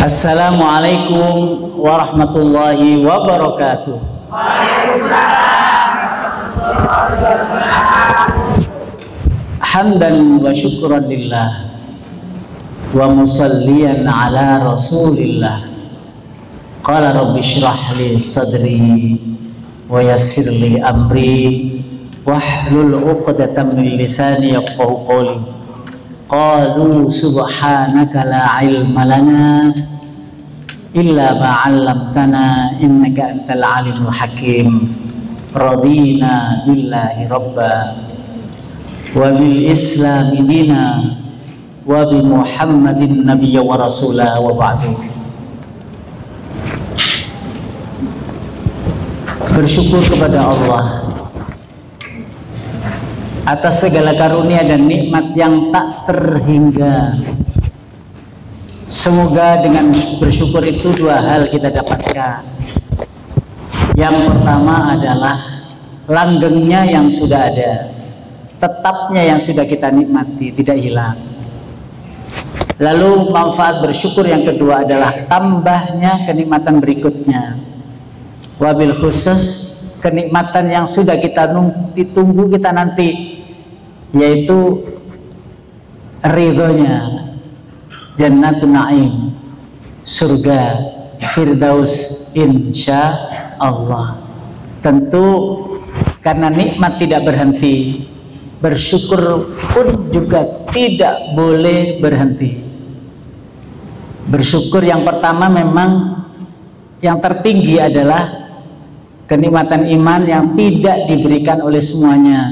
Assalamualaikum warahmatullahi wabarakatuh. Waalaikumsalam warahmatullahi wabarakatuh. Hamdan wa syukran lillah wa musalliyan ala rasulillah. Qala rabbi shrah li sadri wa yassir li amri wahlul 'uqdatam min lisani yafqahu qawli. Qalu subhanaka la ilma lana illa ma 'allamtana innaka antal alimul hakim. Radina billahi rabba wa bil islami dina wa bi muhammadin nabiyya wa rasula wa ba'du. Bersyukur kepada Allah atas segala karunia dan nikmat yang tak terhingga. Semoga dengan bersyukur itu dua hal kita dapatkan. Yang pertama adalah langgengnya yang sudah ada, tetapnya yang sudah kita nikmati, tidak hilang. Lalu manfaat bersyukur yang kedua adalah tambahnya kenikmatan berikutnya. Wabil khusus kenikmatan yang sudah kita ditunggu kita nanti, yaitu ridhonya Jannatun Naim, surga Firdaus insya Allah. Tentu karena nikmat tidak berhenti, bersyukur pun juga tidak boleh berhenti. Bersyukur yang pertama memang yang tertinggi adalah kenikmatan iman yang tidak diberikan oleh semuanya,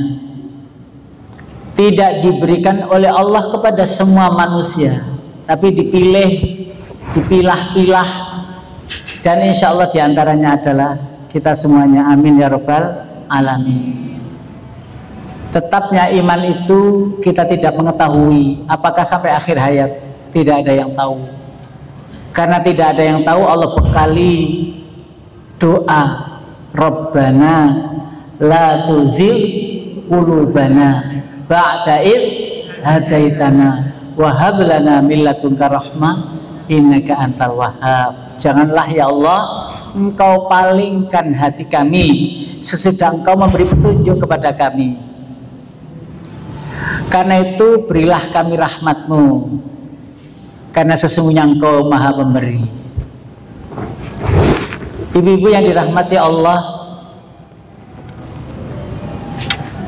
tidak diberikan oleh Allah kepada semua manusia, tapi dipilah-pilah, dan insya Allah diantaranya adalah kita semuanya. Amin ya rabbal alamin. Tetapnya iman itu kita tidak mengetahui apakah sampai akhir hayat, tidak ada yang tahu. Karena tidak ada yang tahu, Allah bekali doa Rabbana la tuzigh qulubana ba'da id hadaitana wa hab lana min ladunka rahmah innaka antal wahhab. Janganlah ya Allah Engkau palingkan hati kami sesudah Engkau memberi petunjuk kepada kami. Karena itu berilah kami rahmat-Mu, karena sesungguhnya Engkau Maha Pemberi. Ibu-ibu yang dirahmati Allah,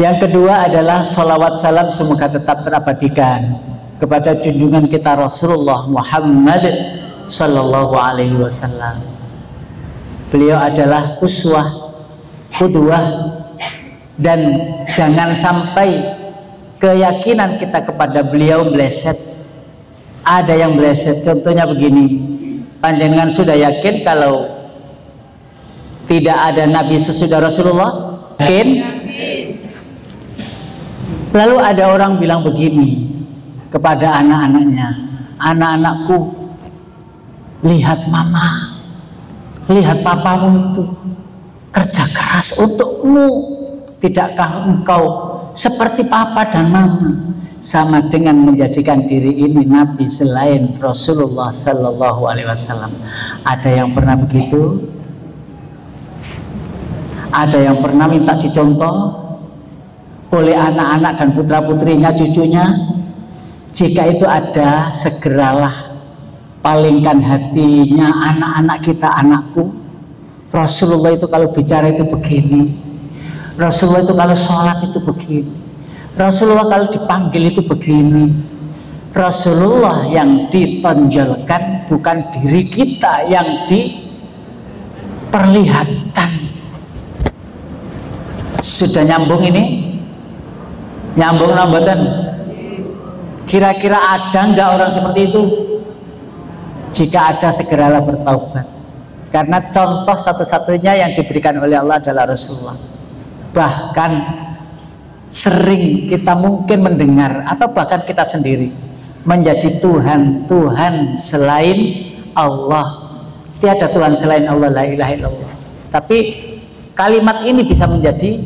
yang kedua adalah sholawat salam semoga tetap terabadikan kepada junjungan kita Rasulullah Muhammad Sallallahu Alaihi Wasallam. Beliau adalah uswah, qudwah, dan jangan sampai keyakinan kita kepada beliau meleset. Ada yang meleset, contohnya begini, panjenengan sudah yakin kalau tidak ada Nabi sesudah Rasulullah? Yakin? Lalu ada orang bilang begini kepada anak-anaknya, anak-anakku, lihat mama, lihat papamu itu kerja keras untukmu. Tidakkah engkau seperti papa dan mama? Sama dengan menjadikan diri ini Nabi selain Rasulullah Sallallahu Alaihi Wasallam. Ada yang pernah begitu? Ada yang pernah minta dicontoh oleh anak-anak dan putra-putrinya, cucunya? Jika itu ada, segeralah palingkan hatinya anak-anak kita. Anakku, Rasulullah itu kalau bicara itu begini, Rasulullah itu kalau sholat itu begini, Rasulullah kalau dipanggil itu begini. Rasulullah yang ditonjolkan, bukan diri kita yang diperlihatkan. Sudah nyambung ini? Nyambung nambahan? Kira-kira ada nggak orang seperti itu? Jika ada, segeralah bertaubat. Karena contoh satu-satunya yang diberikan oleh Allah adalah Rasulullah. Bahkan sering kita mungkin mendengar, atau bahkan kita sendiri menjadi Tuhan selain Allah. Tiada Tuhan selain Allah, la ilaha illallah. Tapi kalimat ini bisa menjadi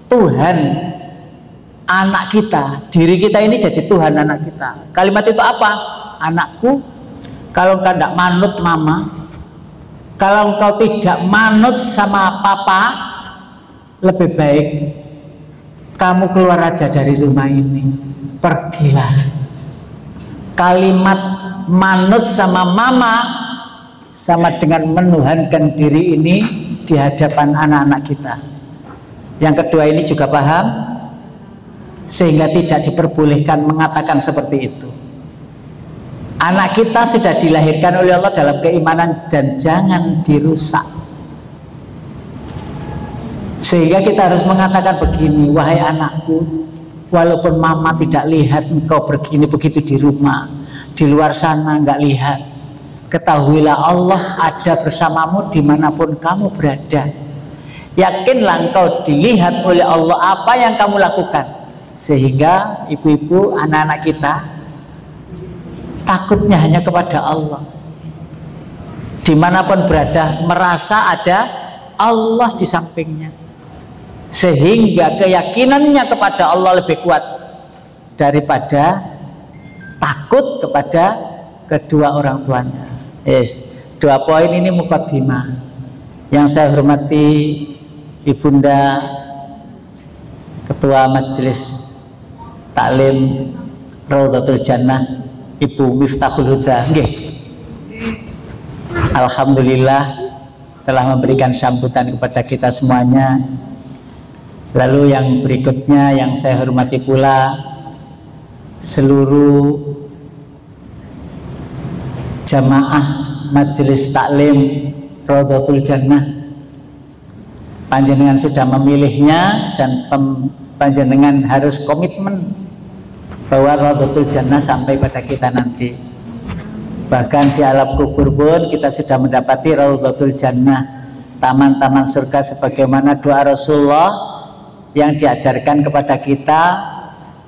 Tuhan anak kita, diri kita ini jadi Tuhan anak kita. Kalimat itu apa? Anakku, kalau engkau tidak manut mama, kalau engkau tidak manut sama papa, lebih baik kamu keluar aja dari rumah ini, pergilah. Kalimat manut sama mama sama dengan menuhankan diri ini di hadapan anak-anak kita. Yang kedua ini juga paham, sehingga tidak diperbolehkan mengatakan seperti itu. Anak kita sudah dilahirkan oleh Allah dalam keimanan dan jangan dirusak. Sehingga kita harus mengatakan begini, wahai anakku, walaupun mama tidak lihat engkau begini begitu di rumah, di luar sana nggak lihat, ketahuilah Allah ada bersamamu dimanapun kamu berada. Yakinlah engkau dilihat oleh Allah apa yang kamu lakukan. Sehingga ibu-ibu, anak-anak kita takutnya hanya kepada Allah. Dimanapun berada merasa ada Allah di sampingnya, sehingga keyakinannya kepada Allah lebih kuat daripada takut kepada kedua orang tuanya. Yes, 2 poin ini mukaddimah. Yang saya hormati Ibunda Ketua Majelis Taklim Raudhatul Jannah, Ibu Miftahul Huda. Alhamdulillah telah memberikan sambutan kepada kita semuanya. Lalu yang berikutnya yang saya hormati pula seluruh jamaah Majelis Taklim Raudhatul Jannah. Panjenengan sudah memilihnya dan panjenengan harus komitmen bahwa Raudhatul Jannah sampai pada kita nanti. Bahkan di alam kubur pun kita sudah mendapati Raudhatul Jannah, taman-taman surga sebagaimana doa Rasulullah yang diajarkan kepada kita,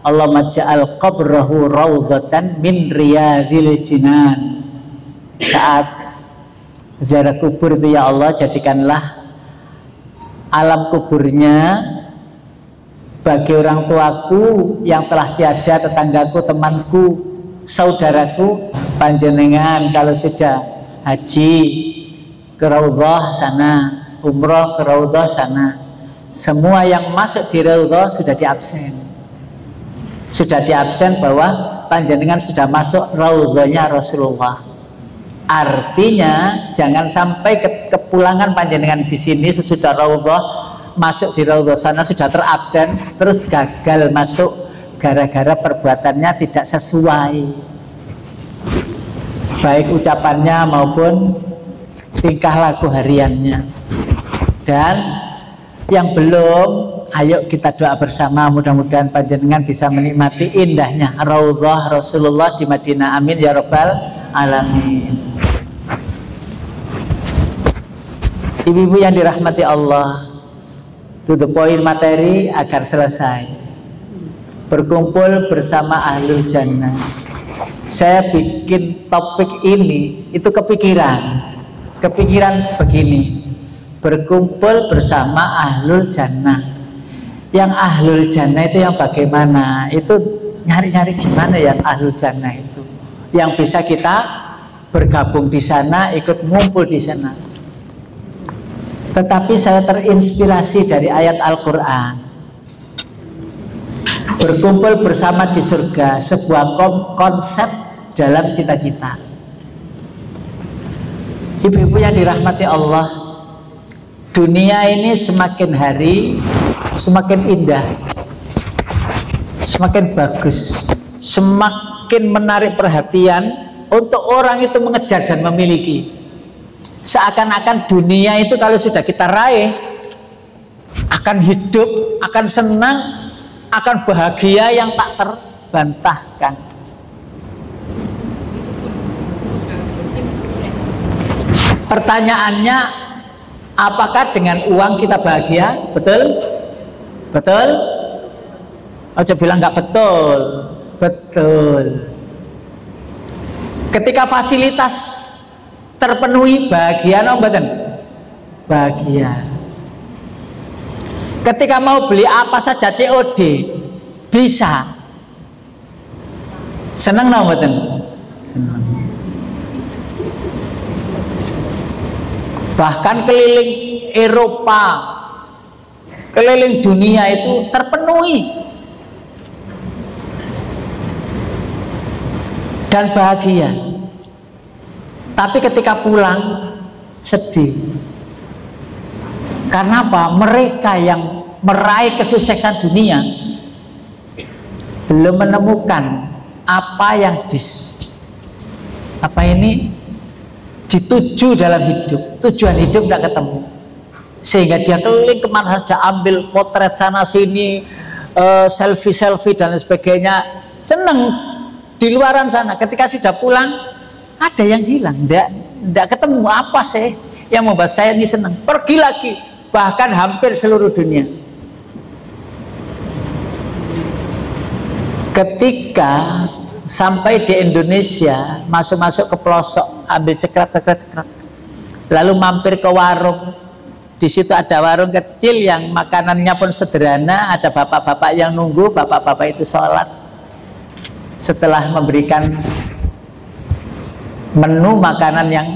Allahumma ja'al qabrahu raudhatan min riyadil jinan. Saat ziarah kubur itu, ya Allah, jadikanlah alam kuburnya bagi orang tuaku yang telah tiada, tetanggaku, temanku, saudaraku, panjenengan kalau sudah haji ke Raudhah sana, umroh ke Raudhah sana, semua yang masuk di Raudhah sudah diabsen bahwa panjenengan sudah masuk Raudhahnya Rasulullah. Artinya jangan sampai kepulangan panjenengan di sini sesudah Raudhah, masuk di Raudhah sana sudah terabsen, terus gagal masuk gara-gara perbuatannya tidak sesuai, baik ucapannya maupun tingkah laku hariannya. Dan yang belum, ayo kita doa bersama, mudah-mudahan panjenengan bisa menikmati indahnya Raudhah Rasulullah di Madinah. Amin ya rabbal alamin. Ibu-ibu yang dirahmati Allah, tutup poin materi agar selesai. Berkumpul bersama Ahlul Jannah. Saya bikin topik ini itu kepikiran begini, berkumpul bersama Ahlul Jannah. Yang Ahlul Jannah itu yang bagaimana? Itu nyari-nyari gimana yang Ahlul Jannah itu, yang bisa kita bergabung di sana, ikut ngumpul di sana. Tetapi saya terinspirasi dari ayat Al-Quran, berkumpul bersama di surga, sebuah konsep dalam cita-cita. Ibu-ibu yang dirahmati Allah, dunia ini semakin hari semakin indah, semakin bagus, semakin menarik perhatian untuk orang itu mengejar dan memiliki. Seakan-akan dunia itu kalau sudah kita raih, akan hidup, akan senang, akan bahagia yang tak terbantahkan. Pertanyaannya, apakah dengan uang kita bahagia? Betul? Betul? Ojo bilang nggak betul. Betul. Ketika fasilitas terpenuhi, bahagia no mboten? Bahagia. Ketika mau beli apa saja COD bisa. Senang no mboten? Senang. Bahkan keliling Eropa, keliling dunia itu terpenuhi dan bahagia. Tapi ketika pulang sedih. Karena apa? Mereka yang meraih kesuksesan dunia belum menemukan apa yang dituju dalam hidup. Tujuan hidup tidak ketemu, sehingga dia keliling kemana saja, ambil potret sana sini, selfie dan sebagainya, seneng di luaran sana. Ketika sudah pulang ada yang hilang, tidak ketemu. Apa sih yang membuat saya ini senang? Pergi lagi, bahkan hampir seluruh dunia. Ketika sampai di Indonesia, masuk ke pelosok, ambil cekrat, lalu mampir ke warung. Di situ ada warung kecil yang makanannya pun sederhana, ada bapak-bapak yang nunggu. Bapak-bapak itu sholat. Setelah memberikan menu makanan yang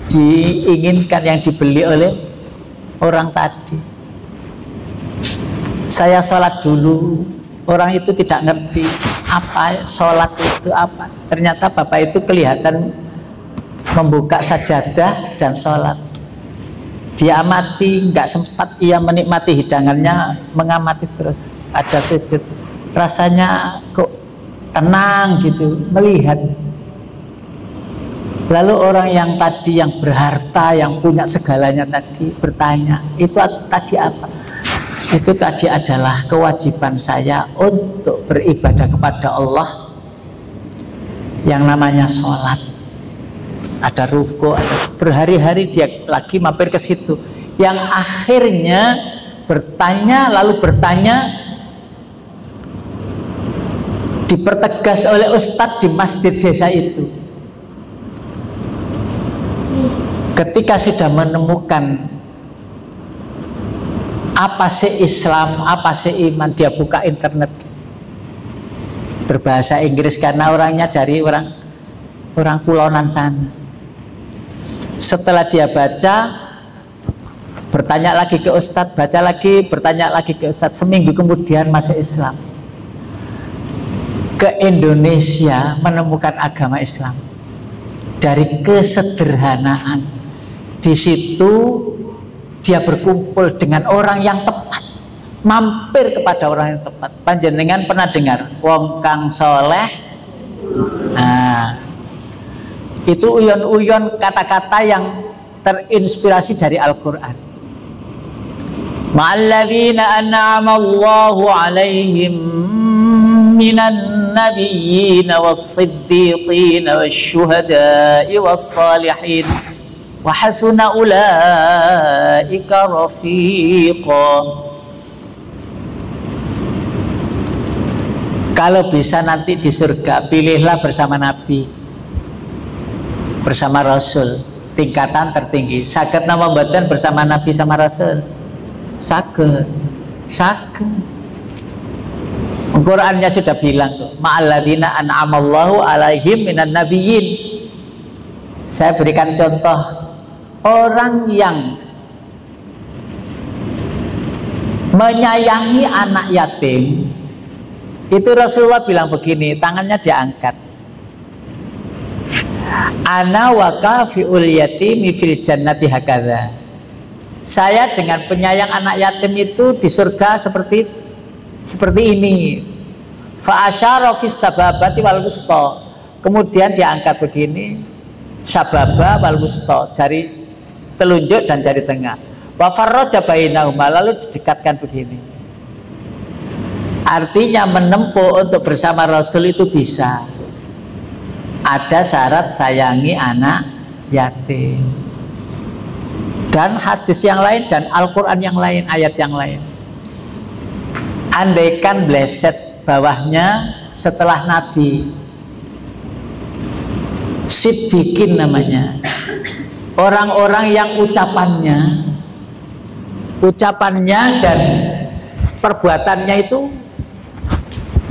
diinginkan, yang dibeli oleh orang tadi, saya sholat dulu. Orang itu tidak ngerti apa sholat itu apa. Ternyata bapak itu kelihatan membuka sajadah dan sholat. Dia amati, nggak sempat ia menikmati hidangannya, mengamati terus. Ada sujud, rasanya kok tenang gitu melihat. Lalu orang yang tadi, yang berharta, yang punya segalanya tadi bertanya, itu tadi apa? Itu tadi adalah kewajiban saya untuk beribadah kepada Allah, yang namanya sholat. Ada ruku, berhari-hari dia lagi mampir ke situ, yang akhirnya bertanya, lalu bertanya, dipertegas oleh ustadz di masjid desa itu. Ketika sudah menemukan apa sih Islam, apa sih iman, dia buka internet berbahasa Inggris karena orangnya dari orang pulonan sana. Setelah dia baca, bertanya lagi ke ustadz, baca lagi, bertanya lagi ke ustadz. Seminggu kemudian masuk Islam. Ke Indonesia menemukan agama Islam dari kesederhanaan. Di situ dia berkumpul dengan orang yang tepat, mampir kepada orang yang tepat. Panjenengan pernah dengar wong kang soleh? Nah, itu uyon-uyon kata-kata yang terinspirasi dari Al-Quran. Ma'alladzina an'ama Allahu alaihim minan nabiyyin was-siddiqin wasyuhada'i was-salihin wa hasuna ulaika rafiqa. Kalau bisa nanti di surga, pilihlah bersama Nabi, bersama Rasul, tingkatan tertinggi. Saged nama mboten bersama Nabi sama Rasul? Saged. Al-Qur'annya sudah bilang tuh, ma'alladzina an'amallahu alaihim minan nabiyyin. Saya berikan contoh, orang yang menyayangi anak yatim, itu Rasulullah bilang begini, tangannya diangkat. Ana wa kafiul yatimi fil jannati hakadha. Saya dengan penyayang anak yatim itu di surga seperti ini. Fa asyara fis sababati wal wusta. Kemudian diangkat begini, sababa wal wusta, jari telunjuk dan jari tengah. Wa farraja bainahuma, lalu didekatkan begini. Artinya menempuh untuk bersama Rasul itu bisa. Ada syarat sayangi anak yatim. Dan hadis yang lain dan Al-Quran yang lain, ayat yang lain. Andaikan bleset bawahnya setelah Nabi, siddiqin namanya. Orang-orang yang ucapannya dan perbuatannya itu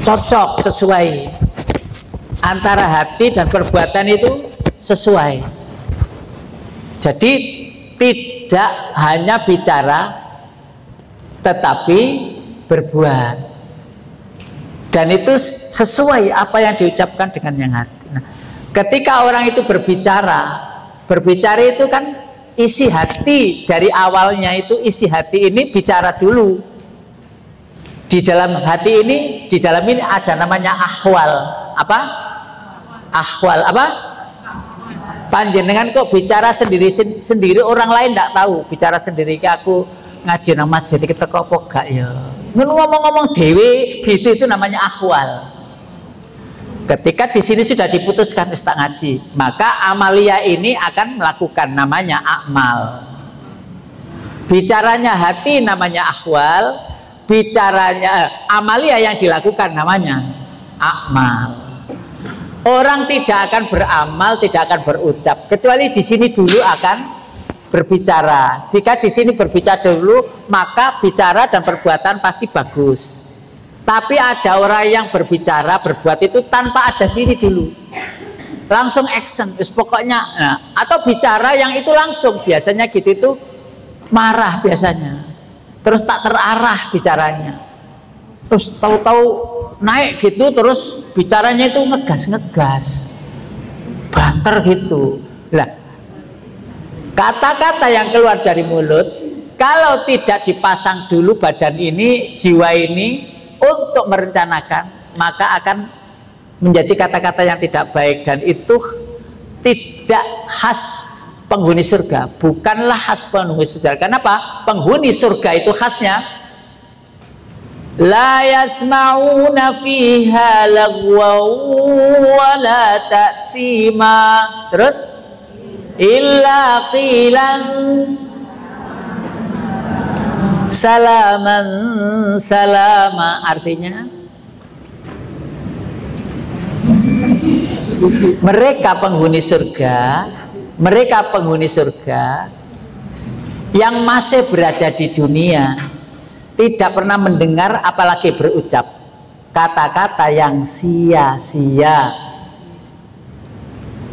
cocok, sesuai, antara hati dan perbuatan itu sesuai. Jadi tidak hanya bicara tetapi berbuat, dan itu sesuai apa yang diucapkan dengan yang hati. Nah, ketika orang itu berbicara itu kan isi hati, dari awalnya itu isi hati ini bicara dulu. Di dalam hati ini, di dalam ini ada namanya ahwal. Apa? Ahwal apa? Panjenengan kok bicara sendiri, orang lain tidak tahu. Bicara sendiri, aku ngaji nama jadi kita kok gak ya. Ngomong-ngomong dewe gitu, itu namanya ahwal. Ketika di sini sudah diputuskan tak ngaji, maka amalia ini akan melakukan namanya amal. Bicaranya hati namanya ahwal, bicaranya amalia yang dilakukan namanya amal. Orang tidak akan beramal, tidak akan berucap, kecuali di sini dulu akan berbicara. Jika di sini berbicara dulu, maka bicara dan perbuatan pasti bagus. Tapi ada orang yang berbicara, berbuat itu tanpa ada sini dulu, langsung action, pokoknya. Nah, atau bicara yang itu langsung, biasanya gitu itu marah biasanya, terus tak terarah bicaranya, terus tahu-tahu naik gitu, terus bicaranya itu ngegas, banter gitu. Lah, kata-kata yang keluar dari mulut kalau tidak dipasang dulu badan ini, jiwa ini untuk merencanakan, maka akan menjadi kata-kata yang tidak baik, dan itu tidak khas penghuni surga, bukanlah khas penghuni surga. Kenapa? Penghuni surga itu khasnya la yasma'una fiha lagwaw wala ta'thima, terus illa qilan salaman salama. Artinya mereka penghuni surga yang masih berada di dunia tidak pernah mendengar apalagi berucap kata-kata yang sia-sia.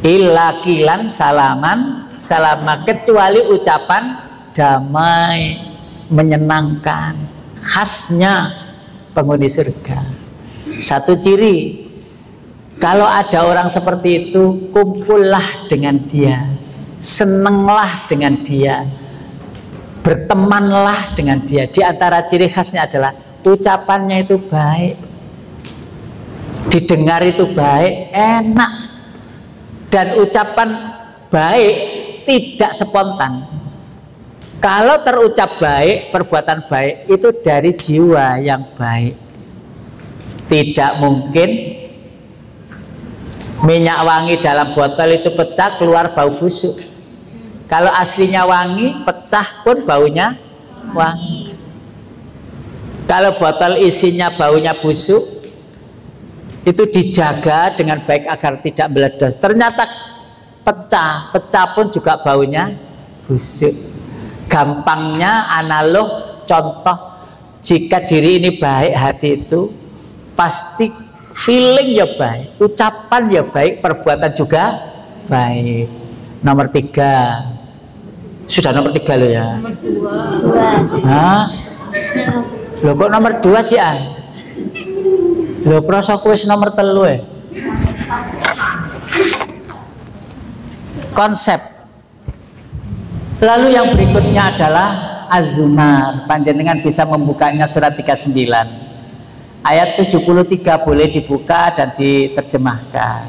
Illa kilan salaman salama, kecuali ucapan damai, menyenangkan. Khasnya penghuni surga. Satu ciri, kalau ada orang seperti itu, kumpullah dengan dia, senenglah dengan dia, bertemanlah dengan dia. Di antara ciri khasnya adalah ucapannya itu baik, didengar itu baik, enak, dan ucapan baik tidak spontan. Kalau terucap baik, perbuatan baik itu dari jiwa yang baik. Tidak mungkin minyak wangi dalam botol itu pecah keluar bau busuk. Kalau aslinya wangi, pecah pun baunya wangi. Kalau botol isinya baunya busuk, itu dijaga dengan baik agar tidak meledos. Ternyata pecah pun juga baunya busuk. Gampangnya analog contoh, jika diri ini baik, hati itu pasti feeling ya baik, ucapan ya baik, perbuatan juga baik. Nomor 3, sudah nomor 3 lo ya. Nomor 2. Hah? Lo kok nomor 2 Cian? Lo proses kuis nomor 3 konsep. Lalu yang berikutnya adalah Az-Zumar. Panjenengan bisa membukanya surat 39 ayat 73, boleh dibuka dan diterjemahkan.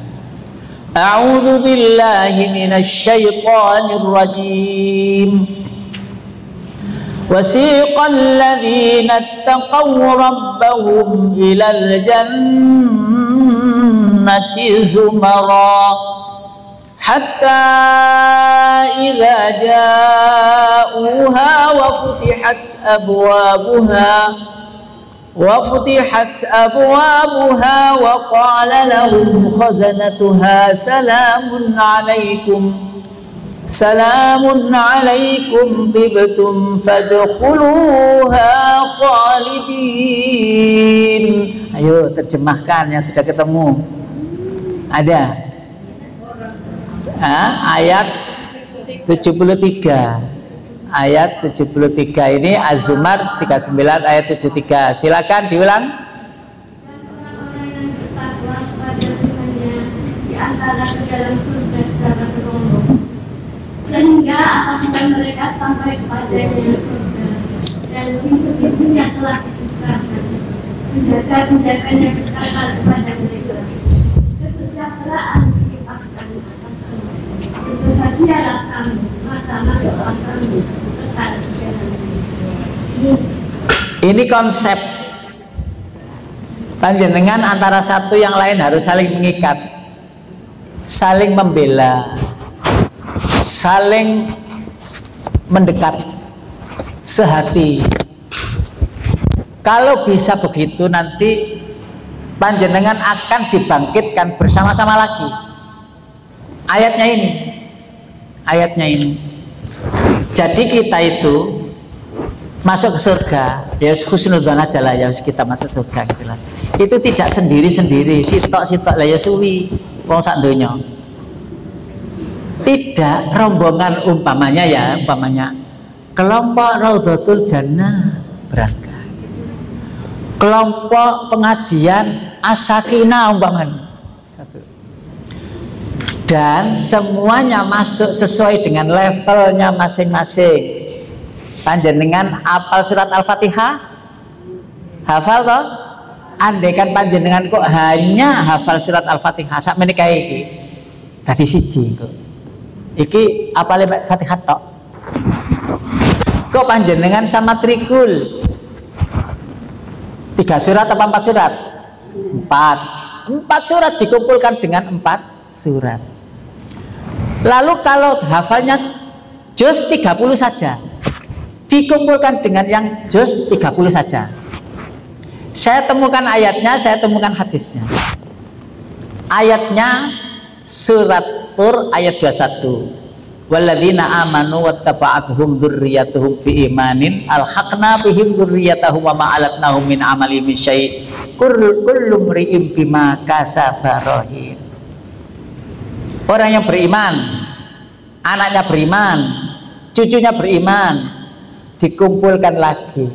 A'udzu billahi minasyaitonir rajim. Wasiqal ladzina ittaqaw rabbahum ilal jannati zumara hatta idza ja'uha wa فتحت أبوابها وقال لهم خزنتها سلام عليكم طبتم فادخلوها خالدين. Ayo terjemahkan yang sudah ketemu. Ada ayat 73. ayat 73 ini Az-Zumar 39 ayat 73. Silakan diulang. Orang-orang yang bertakwa kepada Tuhannya di antara ke dalam surga secara berrombong, sehingga apabila mereka sampai kepadanya surga dan pintu-pintunya telah dibukakan, penjaga-penjaganya berkata kepada mereka, kesejahteraan dilimpahkan atas kamu, berbahagialah kamu, maka masuklah kamu ke kerajaan. Ini konsep panjenengan antara satu yang lain harus saling mengikat, saling membela, saling mendekat, sehati. Kalau bisa begitu, nanti panjenengan akan dibangkitkan bersama-sama lagi. Ayatnya ini. Jadi kita itu masuk ke surga, ya husnudzon aja lah, ya kita masuk surga gitu lah. Itu tidak sendiri-sendiri, sitok-sitok lah ya suwi wong sak donya. Tidak rombongan, umpamanya kelompok Raudhatul Jannah berangkat, kelompok pengajian As-Sakinah umpamanya satu, dan semuanya masuk sesuai dengan levelnya masing-masing. Panjenengan hafal surat Al-Fatihah? Hafal toh? Andaikan panjenengan kok hanya hafal surat Al-Fatihah sak menika iki dadi siji kok. Iki apale Fatihah tok. Kok panjenengan sama trikul 3 surat apa 4 surat? 4 surat dikumpulkan dengan 4 surat. Lalu kalau hafalnya juz 30 saja, dikumpulkan dengan yang juz 30 saja. Saya temukan ayatnya, saya temukan hadisnya. Ayatnya surat Tur ayat 21. Walladzina amanu wattaba'athum dzurriyyatuhum biimanin alhaqna bihim dzurriyyatahum wa ma alatnahum min amali min syai' kullu mri'in bima kasaba rahin. Orang yang beriman, anaknya beriman, cucunya beriman, dikumpulkan lagi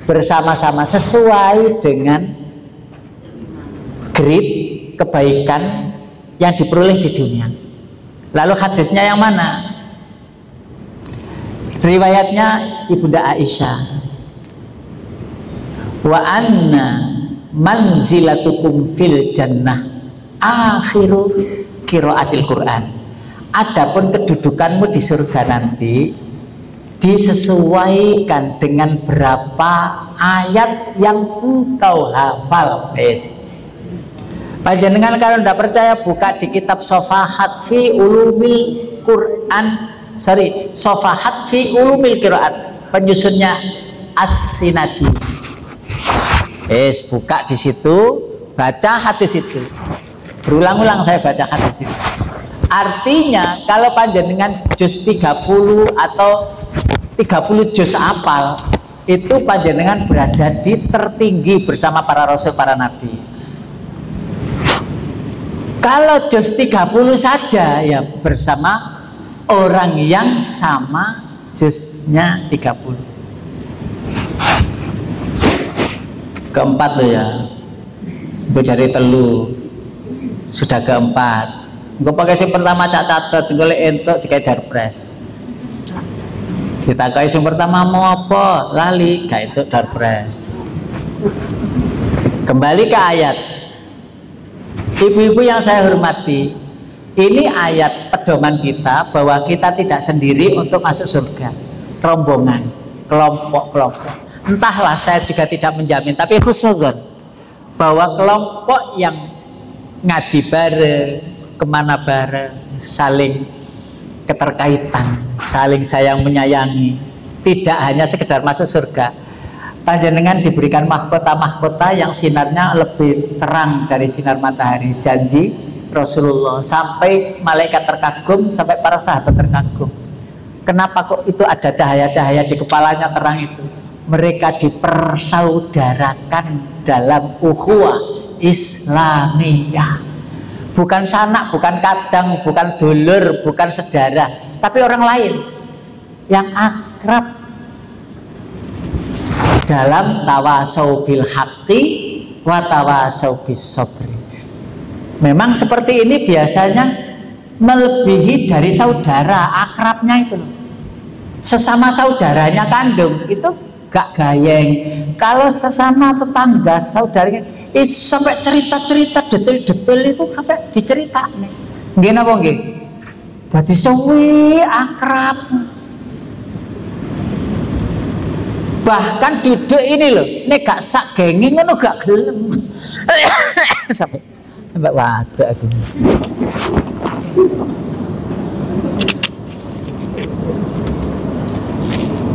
bersama-sama sesuai dengan grade kebaikan yang diperoleh di dunia. Lalu hadisnya yang mana? Riwayatnya Ibunda Aisyah. Wa anna manzilatukum fil jannah akhiru qiraatil Quran. Adapun kedudukanmu di surga nanti disesuaikan dengan berapa ayat yang engkau hafal. Panjenengan kalau tidak percaya buka di kitab Sofahat fi Ulumil Quran, Sofahat fi Ulumil Qiraat, penyusunnya As-Sinadi. Buka di situ, baca hadis itu. Berulang-ulang saya baca hadis itu. Artinya kalau panjenengan juz 30 atau 30 juz apal, itu panjenengan berada di tertinggi bersama para rasul, para nabi. Kalau juz 30 saja ya bersama orang yang sama juznya 30. Keempat loh ya, bocari telu sudah keempat. Gue pakai yang pertama catat, golek entuk dikai darpres. Kita kai yang pertama mau apa? Lali, gak itu darpres. Kembali ke ayat. Ibu-ibu yang saya hormati, ini ayat pedoman kita bahwa kita tidak sendiri untuk masuk surga. Rombongan, kelompok-kelompok. Entahlah, saya juga tidak menjamin, tapi husnudzon bahwa kelompok yang ngaji bareng, kemana bareng, saling keterkaitan, saling sayang menyayangi, tidak hanya sekedar masuk surga. Panjenengan diberikan mahkota-mahkota yang sinarnya lebih terang dari sinar matahari. Janji Rasulullah, sampai malaikat terkagum, sampai para sahabat terkagum. Kenapa kok itu ada cahaya-cahaya di kepalanya terang itu? Mereka dipersaudarakan dalam ukhuwah Islamiyah. Bukan sanak, bukan kadang, bukan dulur, bukan saudara, tapi orang lain. yang akrab dalam tawasau bil haqqi wa tawasau bis sabri. Memang seperti ini biasanya melebihi dari saudara, akrabnya itu loh. Sesama saudaranya kandung itu gak gayeng. Kalau sesama tetangga saudaranya itu sampai cerita-cerita detail-detail itu sampai diceritakan. Nggih napa nggih? Dadi suwi akrab. Bahkan duduk ini loh, nek gak sak gengi ngono gak gelem. sampai waduh aku.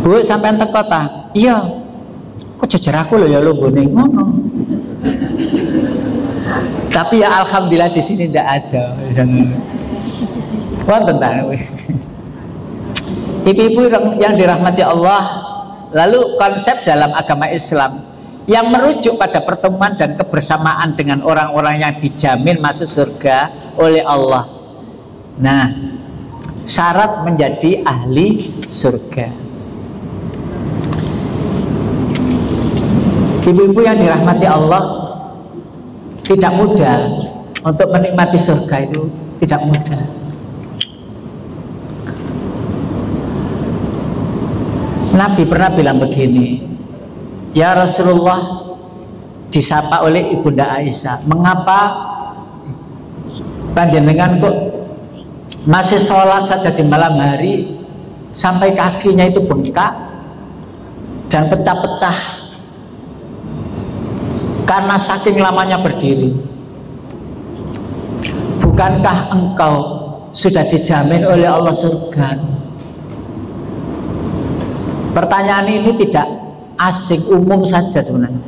Bu, sampean teko ta? Iya. Kok jejer aku lho ya longgone ngono. Tapi ya alhamdulillah di sini ndak ada. Wonten ta? Ibu-ibu yang dirahmati Allah, lalu konsep dalam agama Islam yang merujuk pada pertemuan dan kebersamaan dengan orang-orang yang dijamin masuk surga oleh Allah. Nah, syarat menjadi ahli surga. Ibu-ibu yang dirahmati Allah, tidak mudah untuk menikmati surga, itu tidak mudah. Nabi pernah bilang begini, ya Rasulullah, disapa oleh Ibunda Aisyah, mengapa panjenengan kok masih sholat saja di malam hari sampai kakinya itu bengkak dan pecah-pecah karena saking lamanya berdiri? Bukankah engkau sudah dijamin oleh Allah surga? Pertanyaan ini tidak asing, umum saja sebenarnya.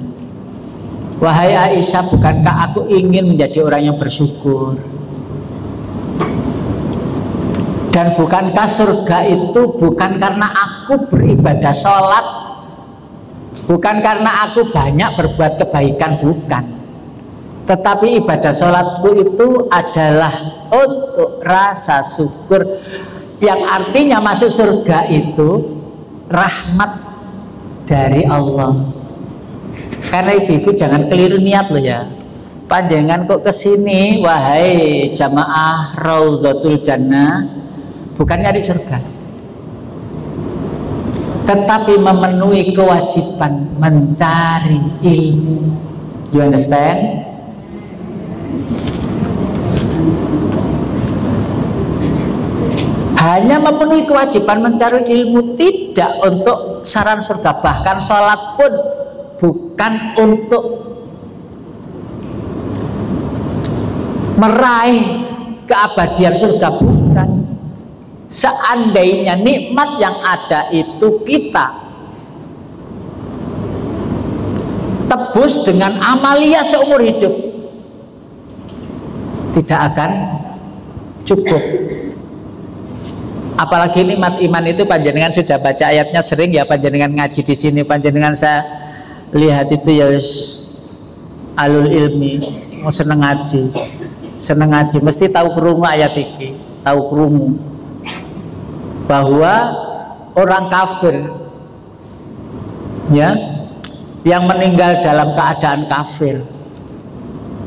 Wahai Aisyah, bukankah aku ingin menjadi orang yang bersyukur? Dan bukankah surga itu bukan karena aku beribadah sholat, bukan karena aku banyak berbuat kebaikan, bukan. Tetapi ibadah sholatku itu adalah untuk rasa syukur, yang artinya masuk surga itu rahmat dari Allah. Karena ibu-ibu jangan keliru niat loh ya. Panjenengan kok kesini, wahai jamaah Raudhatul Jannah, bukan nyari surga, tetapi memenuhi kewajiban mencari ilmu. You understand? Hanya memenuhi kewajiban mencari ilmu, tidak untuk saran surga. Bahkan sholat pun bukan untuk meraih keabadian surga, bukan. Seandainya nikmat yang ada itu kita tebus dengan amalia seumur hidup, tidak akan cukup. Apalagi nikmat iman itu panjenengan sudah baca ayatnya sering ya, panjenengan ngaji di sini, panjenengan saya lihat itu ya alul ilmi, mau seneng ngaji, mesti tahu krungu ayat ini, tahu krungu bahwa orang kafir ya, yang meninggal dalam keadaan kafir,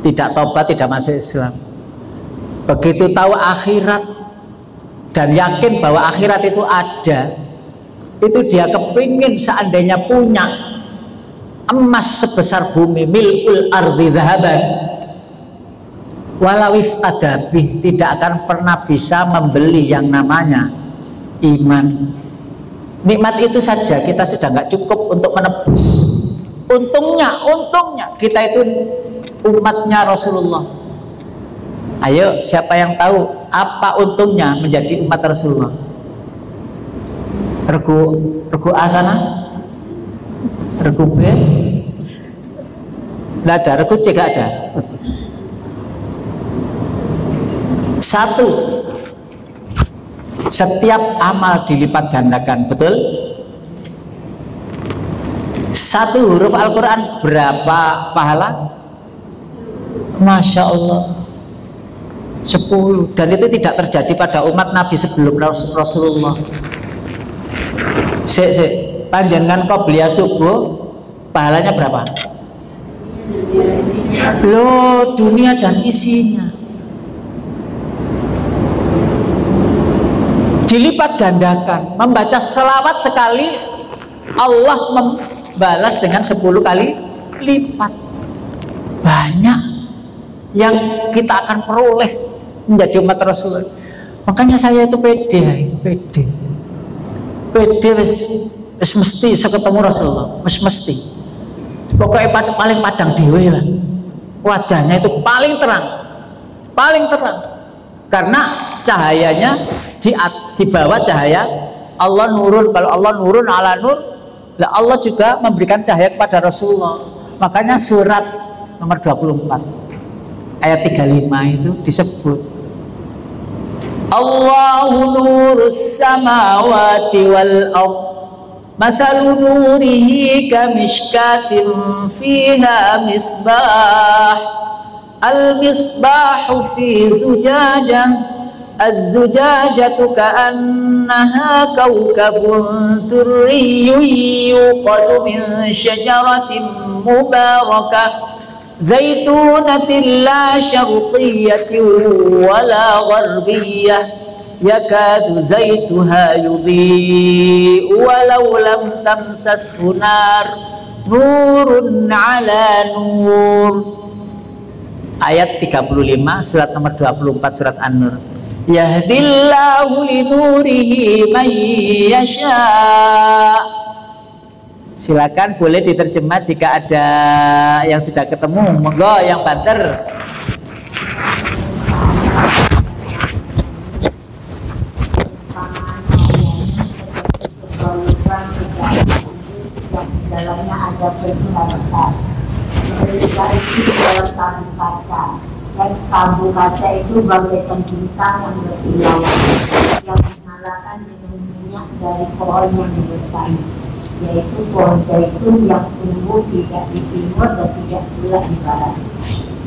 tidak tobat, tidak masuk Islam, begitu tahu akhirat dan yakin bahwa akhirat itu ada, itu dia kepingin seandainya punya emas sebesar bumi, milkul ardi dhahaban walau iftadabih, tidak akan pernah bisa membeli yang namanya iman. Nikmat itu saja kita sudah nggak cukup untuk menebus. Untungnya kita itu umatnya Rasulullah. Ayo, siapa yang tahu apa untungnya menjadi umat Rasulullah? Regu A sana, regu B, nggak ada, regu C nggak ada. Satu, setiap amal dilipat gandakan, betul? Satu huruf Al-Quran berapa pahala? Masya Allah, 10. Dan itu tidak terjadi pada umat Nabi sebelum Rasulullah. Panjenengan qobliyah subuh pahalanya berapa? Loh, dunia dan isinya dilipat gandakan. Membaca selawat sekali Allah membalas dengan 10 kali lipat. Banyak yang kita akan peroleh menjadi umat Rasul. Makanya saya itu pede wis mesti seketemu Rasulullah, mesti pokoknya paling padang dewe lah, wajahnya itu paling terang karena cahayanya di bawah cahaya Allah nurun. Kalau Allah nurun ala nur, lah Allah juga memberikan cahaya kepada Rasulullah. Makanya surat nomor 24 ayat 35 itu disebut Allahu nurus samawati wal ardh mathalu nurihi kamishkatin fiha misbah al-misbahu fi zujajah az-zujajatu ka'annaha kawkabun durriyyun yuqadu min syajaratin mubarakah zaitunatin la syarqiyatin wala gharbiyah yakadu zaituha yudhi'u walau lam tamsashu nar nurun ala nur. Ayat 35 surat nomor 24 surat An-Nur. Yahdillahu linurihi man yasha. Silakan boleh diterjemah jika ada yang sudah ketemu. Monggo yang banter. Dalamnya ada perhitungan besar. Mereka itu dalam tabung kaca, dan tabung kaca itu bagaikan bintang yang berkilauan yang menyalakan dengan minyak dari pohon yang di depan, yaitu pohon zaitun yang tumbuh tidak di timur dan tidak pula di barat,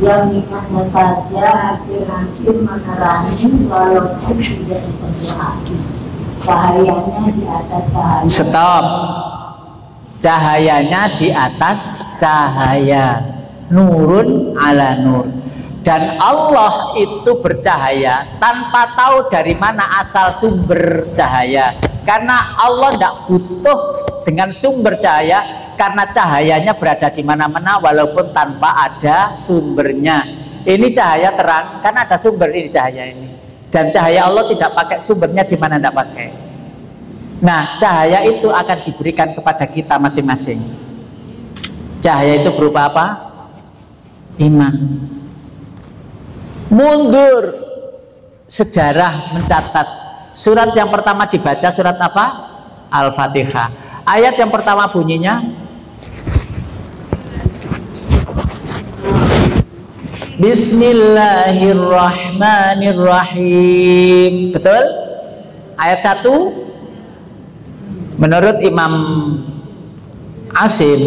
yang minyaknya saja hampir-hampir menerangi walaupun tidak di sebelah api. Cahayanya di atas cahaya. Stop. Cahayanya di atas cahaya, nurun ala nur. Dan Allah itu bercahaya tanpa tahu dari mana asal sumber cahaya, karena Allah tidak butuh dengan sumber cahaya, karena cahayanya berada di mana-mana walaupun tanpa ada sumbernya. Ini cahaya terang karena ada sumber ini cahaya ini, dan cahaya Allah tidak pakai sumbernya di mana, tidak pakai. Nah, cahaya itu akan diberikan kepada kita masing-masing. Cahaya itu berupa apa? Iman. Mundur sejarah mencatat. Surat yang pertama dibaca surat apa? Al-Fatihah. Ayat yang pertama bunyinya Bismillahirrahmanirrahim. Betul? Ayat 1 menurut Imam Asim,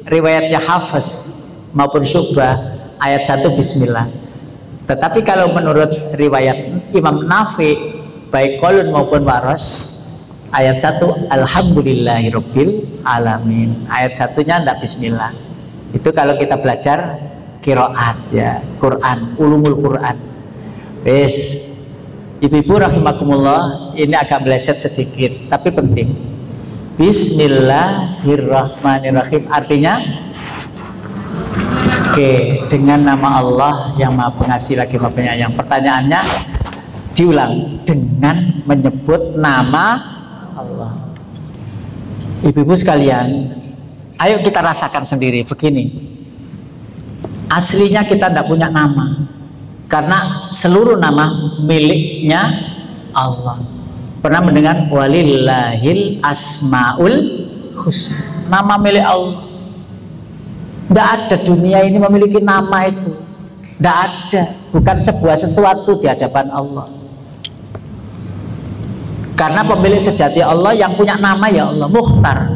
riwayatnya Hafiz maupun Syu'bah, ayat 1 Bismillah. Tetapi kalau menurut riwayat Imam Nafi, baik Qalun maupun Waras, ayat 1 Alhamdulillahirabbil alamin. Ayat satunya tidak Bismillah. Itu kalau kita belajar qiraat ya, Quran, ulumul Quran. Wes, ibu-ibu rahimakumullah, ini agak meleset sedikit tapi penting. Bismillahirrahmanirrahim artinya dengan nama Allah yang Maha Pengasih lagi Maha Penyayang. Pertanyaannya diulang, dengan menyebut nama Allah. Ibu-ibu sekalian, ayo kita rasakan sendiri begini. Aslinya kita tidak punya nama, karena seluruh nama miliknya Allah. Pernah mendengar walillahil asmaul husna, nama milik Allah. Tidak ada dunia ini memiliki nama itu, tidak ada, bukan sebuah sesuatu di hadapan Allah. Karena pemilik sejati Allah yang punya nama ya Allah, Mukhtar,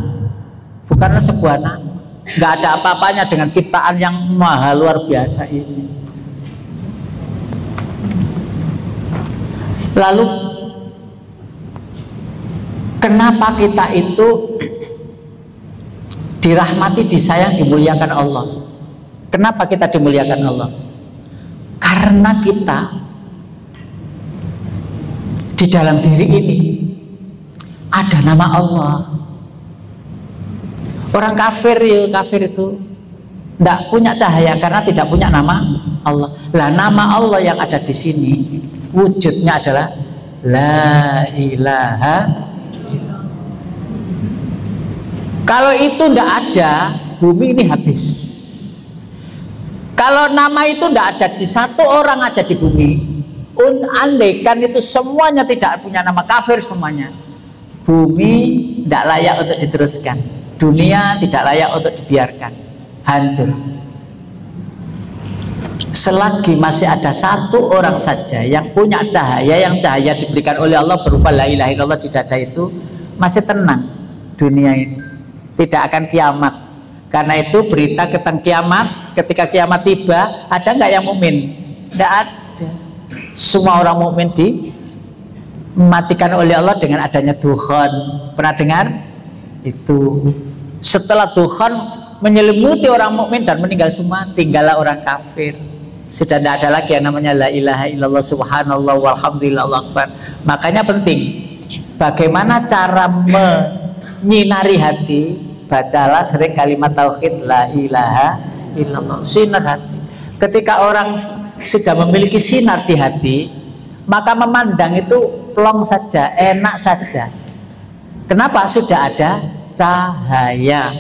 bukanlah sebuah nama. Nggak ada apa-apanya dengan ciptaan yang maha luar biasa ini. Lalu Kenapa kita itu dirahmati, disayang, dimuliakan Allah? Kenapa kita dimuliakan Allah? Karena kita di dalam diri ini ada nama Allah. Orang kafir ya, kafir itu tidak punya cahaya karena tidak punya nama Allah. Lah nama Allah yang ada di sini wujudnya adalah la ilaha illallah. Kalau itu tidak ada, bumi ini habis. Kalau nama itu tidak ada di satu orang aja di bumi, andaikan itu semuanya tidak punya nama, kafir semuanya, bumi tidak layak untuk diteruskan, dunia tidak layak untuk dibiarkan hancur. Selagi masih ada satu orang saja yang punya cahaya, yang cahaya diberikan oleh Allah berupa la ilaha illallah di dada itu, masih tenang dunia ini, tidak akan kiamat. Karena itu berita tentang kiamat, ketika kiamat tiba, ada nggak yang mukmin? Tidak ada. Semua orang mukmin dimatikan oleh Allah dengan adanya dukhan. Pernah dengar? Itu setelah dukhan menyelimuti orang mukmin dan meninggal semua, tinggallah orang kafir. Sudah tidak ada lagi yang namanya la ilaha illallah, subhanallah, walhamdulillah, Allahu akbar. Makanya penting bagaimana cara menyinari hati. Bacalah sering kalimat tauhid la ilaha illallah, sinar hati. Ketika orang sudah memiliki sinar di hati, maka memandang itu plong saja, enak saja. Kenapa? Sudah ada cahaya.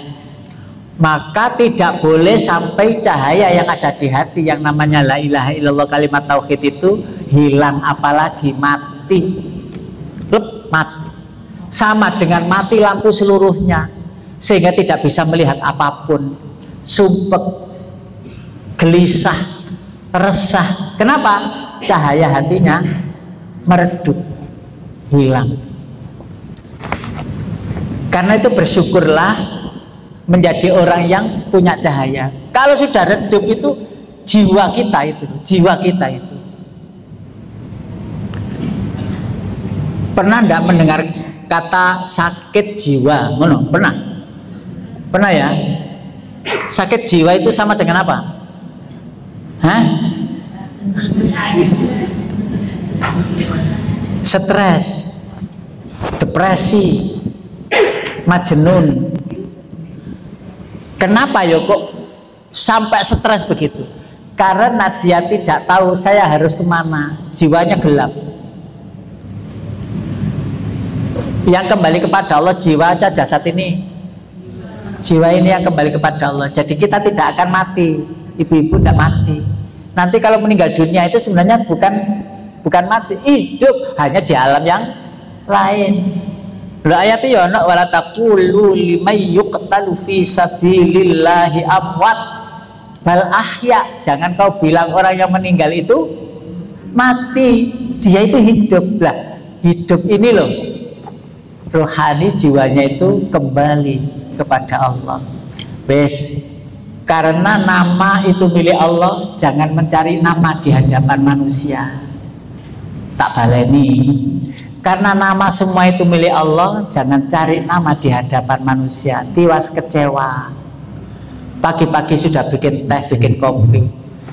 Maka tidak boleh sampai cahaya yang ada di hati yang namanya la ilaha illallah, kalimat tauhid itu hilang, apalagi mati. Mati. Sama dengan mati lampu seluruhnya, sehingga tidak bisa melihat apapun, sumpek, gelisah, resah. Kenapa? Cahaya hatinya meredup, hilang. Karena itu bersyukurlah menjadi orang yang punya cahaya. Kalau sudah redup itu jiwa kita itu. Pernah enggak mendengar kata sakit jiwa? Pernah ya? Sakit jiwa itu sama dengan apa? Hah? Stres, depresi, majnun. Kenapa ya kok sampai stres begitu? Karena dia tidak tahu saya harus kemana, jiwanya gelap. Yang kembali kepada Allah jiwa aja, jasad ini. Jiwa ini yang kembali kepada Allah. Jadi kita tidak akan mati. Ibu-ibu tidak mati. Nanti kalau meninggal dunia itu sebenarnya bukan mati, hidup, hanya di alam yang lain. Loh ayatnya ya ana wala taqulu liman yuqtalu fi sabilillahi amwat bal ahya. Jangan kau bilang orang yang meninggal itu mati, dia itu hidup. Lah, hidup ini loh, rohani jiwanya itu kembali kepada Allah. Karena nama itu milik Allah, jangan mencari nama di hadapan manusia. Tak baleni. Karena nama semua itu milik Allah, jangan cari nama di hadapan manusia. Tiwas kecewa. Pagi-pagi sudah bikin teh, bikin kopi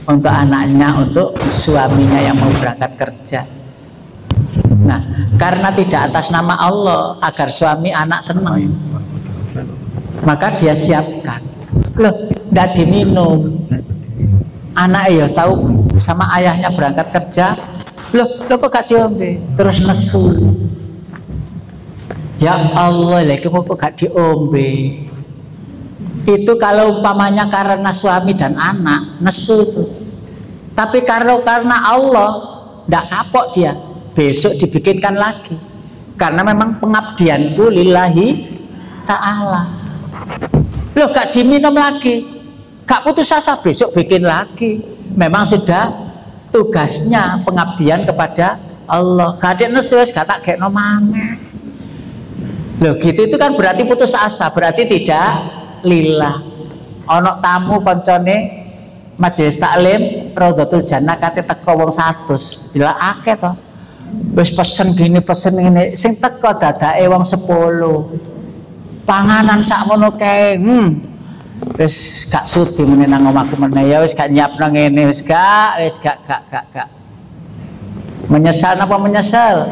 untuk anaknya, untuk suaminya yang mau berangkat kerja. Nah, karena tidak atas nama Allah, agar suami anak senang, maka dia siapkan. Loh, tidak diminum. Anak ya tahu sama ayahnya berangkat kerja. Loh kok gak diombe? Terus nesu. Ya Allah, lagi kok gak diombe? Itu kalau umpamanya karena suami dan anak, nesu tuh. Tapi karena Allah, tidak kapok dia. Besok dibikinkan lagi. Karena memang pengabdianku lillahi ta'ala. Loh gak diminum lagi, gak putus asa, besok bikin lagi. Memang sudah tugasnya pengabdian kepada Allah. Gak ada nesues, gak tak kayak nomane. Loh gitu itu kan berarti putus asa, berarti tidak lillah. Ono tamu koncone majelis taklim Raudhatul Jannah kate teko wong 100. Bila akeh to. Wis pesen gini pesen ini, sing teko dadake wong 10. Panganan sakmono kae. Wis gak sudi meneh nang omahku meneh ya wis gak nyiapno ngene wis gak menyesal apa menyesal?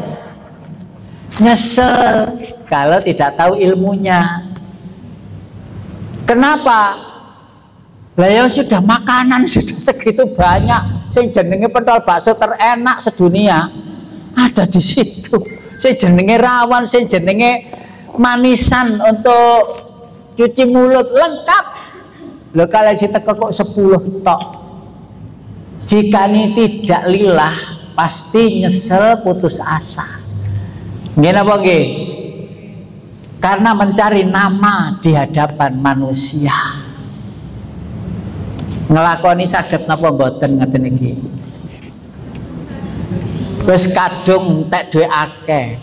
Nyesel kalau tidak tahu ilmunya. Kenapa? Lah ya sudah makanan sudah segitu banyak, sing jenenge pentol bakso terenak sedunia ada di situ. Sing jenenge rawon, sing jenenge manisan untuk cuci mulut lengkap. Loh kalau si teko kok 10 tok. Jika ini tidak lillah pasti nyesel putus asa. Ngene apa nggih? Karena mencari nama di hadapan manusia. Ngelakoni saged napa mboten ngeten iki. Wis kadung tek duwe akeh.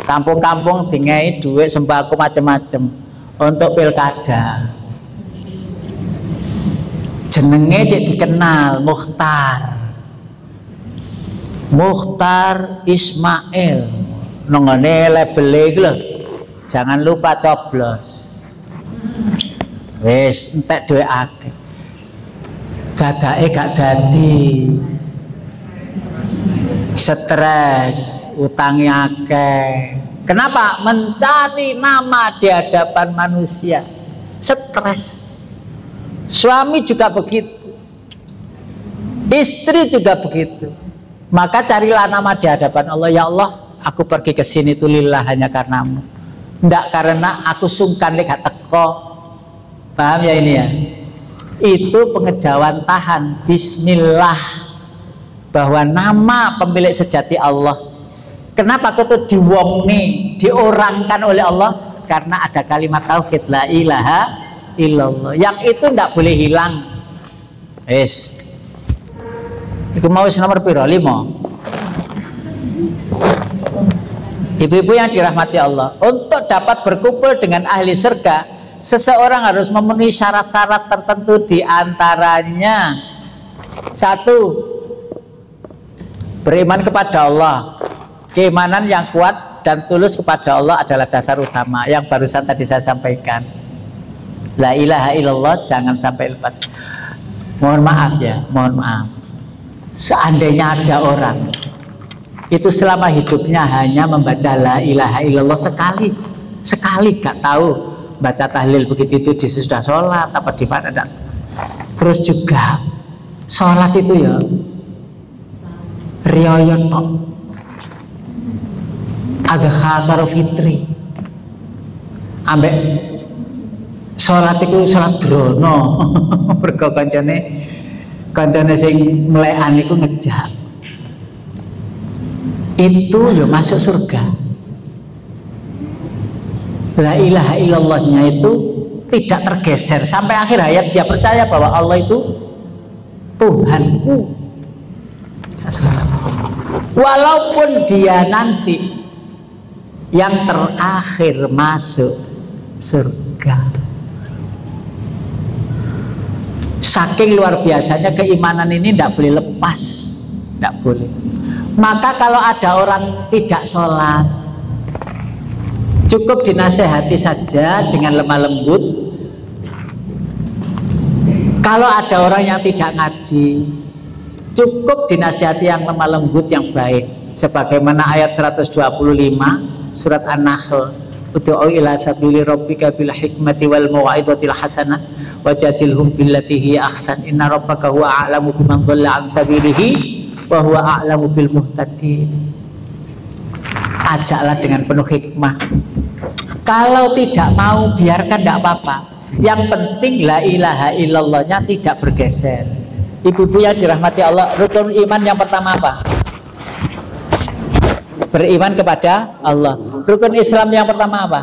Kampung-kampung dingai duit sembako macam-macam untuk pilkada. Jenenge cek dikenal Mukhtar Ismail nongone label iki lho. Jangan lupa coblos. Wis entek duwe akeh. Dadake gak dadi. Stres, utangi akeh. Kenapa? Mencari nama di hadapan manusia. Stres. Suami juga begitu. Istri juga begitu. Maka carilah nama di hadapan Allah. Ya Allah, aku pergi ke sini itu lillah hanya karenamu. Tidak karena aku sungkan lihat teko. Paham ya ini ya? Itu pengejawan tahan. Bismillah. Bahwa nama pemilik sejati Allah. Kenapa itu diwongni, diorangkan oleh Allah? Karena ada kalimat tauhid la ilaha illallah. Yang itu tidak boleh hilang. Wis. Iku mau nomor piro? 5. Ibu-ibu yang dirahmati Allah, untuk dapat berkumpul dengan ahli surga, seseorang harus memenuhi syarat-syarat tertentu, di antaranya 1. Beriman kepada Allah. Keimanan yang kuat dan tulus kepada Allah adalah dasar utama yang barusan tadi saya sampaikan. La ilaha illallah jangan sampai lepas. Mohon maaf ya, mohon maaf. Seandainya ada orang itu selama hidupnya hanya membaca la ilaha illallah sekali gak tahu baca tahlil begitu itu di sudah sholat apa di mana dan terus juga sholat itu ya riayat ada khatar fitri ambek sholat itu sholat drono mergo kancane sing melekan iku ngejak itu ya masuk surga. La ilaha illallahnya itu tidak tergeser sampai akhir hayat, dia percaya bahwa Allah itu Tuhanku. Walaupun dia nanti yang terakhir masuk surga. Saking luar biasanya keimanan ini tidak boleh lepas, tidak boleh. Maka kalau ada orang tidak sholat, cukup dinasehati saja dengan lemah lembut. Kalau ada orang yang tidak ngaji, cukup dinasehati yang lemah lembut yang baik. Sebagaimana ayat 125 surat An-Nahl, ud'u ila sabili rabbika bil hikmati wal mau'izatil hasanah wajadilhum billati hiya ahsan inna rabbaka huwa a'lamu biman dhalla an sabilihi wa huwa a'lamu bil muhtadin. Ajaklah dengan penuh hikmah. Kalau tidak mau biarkan, tidak apa-apa. Yang penting la ilaha illallahnya tidak bergeser. Ibu-ibu yang dirahmati Allah, rukun iman yang pertama apa? Beriman kepada Allah. Rukun Islam yang pertama apa?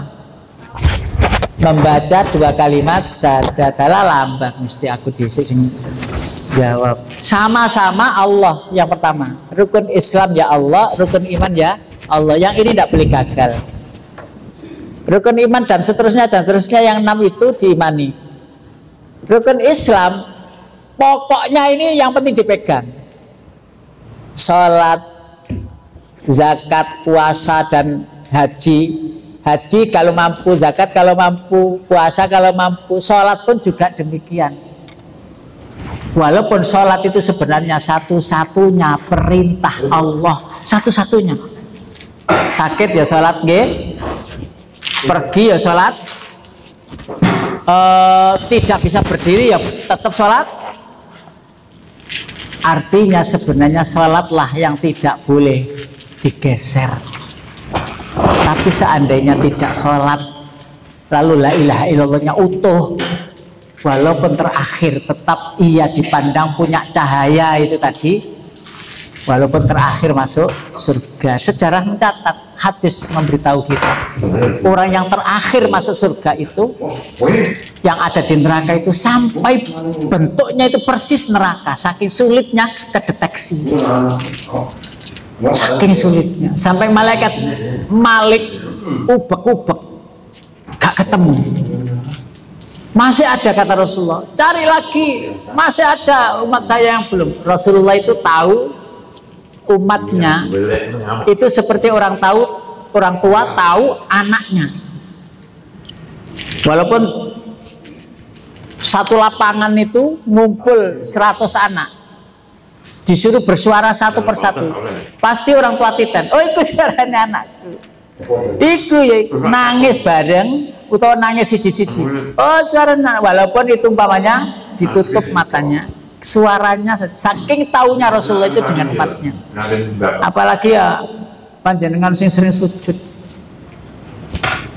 Membaca 2 kalimat syahadalah lambang. Mesti aku disini jawab. Sama-sama Allah yang pertama. Rukun Islam ya Allah, rukun iman ya Allah. Yang ini tidak boleh gagal. Rukun iman dan seterusnya yang 6 itu diimani. Rukun Islam pokoknya ini yang penting dipegang. Sholat, zakat, puasa, dan haji. Haji kalau mampu, zakat kalau mampu, puasa kalau mampu, sholat pun juga demikian. Walaupun sholat itu sebenarnya satu-satunya perintah Allah, satu-satunya. Sakit ya sholat, pergi ya sholat, tidak bisa berdiri ya tetap sholat. Artinya sebenarnya sholatlah yang tidak boleh digeser. Tapi seandainya tidak sholat, lalu la ilaha illallahnya utuh, walaupun terakhir tetap ia dipandang punya cahaya itu tadi, walaupun terakhir masuk surga. Sejarah mencatat, hadis memberitahu kita, orang yang terakhir masuk surga itu, yang ada di neraka itu sampai bentuknya itu persis neraka, saking sulitnya kedeteksi. Saking sulitnya, sampai malaikat Malik ubek-ubek gak ketemu. Masih ada, kata Rasulullah, cari lagi, masih ada umat saya yang belum. Rasulullah itu tahu umatnya itu seperti orang tua tahu anaknya. Walaupun satu lapangan itu ngumpul 100 anak, disuruh bersuara satu persatu, pasti orang tua titen, oh itu suaranya anakku, iku ya nangis bareng atau nangis siji-siji, oh suaranya, walaupun itu umpamanya ditutup matanya, suaranya saking taunya Rasulullah itu dengan umatnya. Apalagi ya panjenengan sing sering sujud,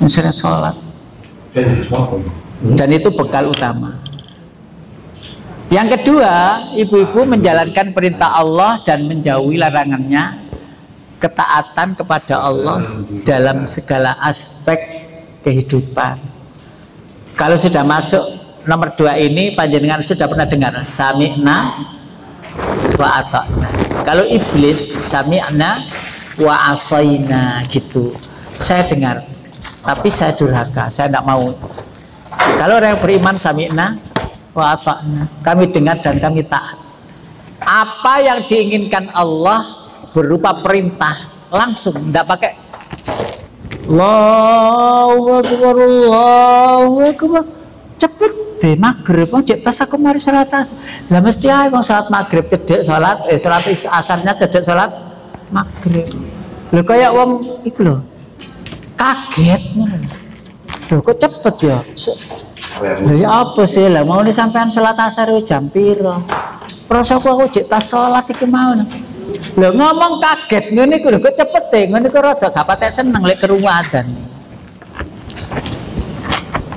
yang sering sholat, dan itu bekal utama. Yang kedua, ibu-ibu menjalankan perintah Allah dan menjauhi larangannya, ketaatan kepada Allah dalam segala aspek kehidupan. Kalau sudah masuk nomor 2 ini, panjenengan sudah pernah dengar sami'na wa ata'na. Kalau iblis sami'na wa asaina gitu, saya dengar tapi saya durhaka, saya tidak mau. Kalau orang yang beriman sami'na wa ata'na, kami dengar dan kami taat. Apa yang diinginkan Allah berupa perintah langsung, tidak pakai Allahu Akbar, Allahu Akbar, cepet deh maghrib, mau cek tas aku mari salat asar. Lah mesti ae wong salat maghrib cedek salat salat asarnya cedek salat maghrib. Lho kayak wong iku lho kaget ngono. Lho kok cepet ya? Lho ya apa sih lah mau sampean salat asar jam piro? Prasaku aku cek tas salat iki mau. Lho ngomong kaget ngene iku lho kok cepet deh, ngene iku rada gak patek seneng lek krungu adzan.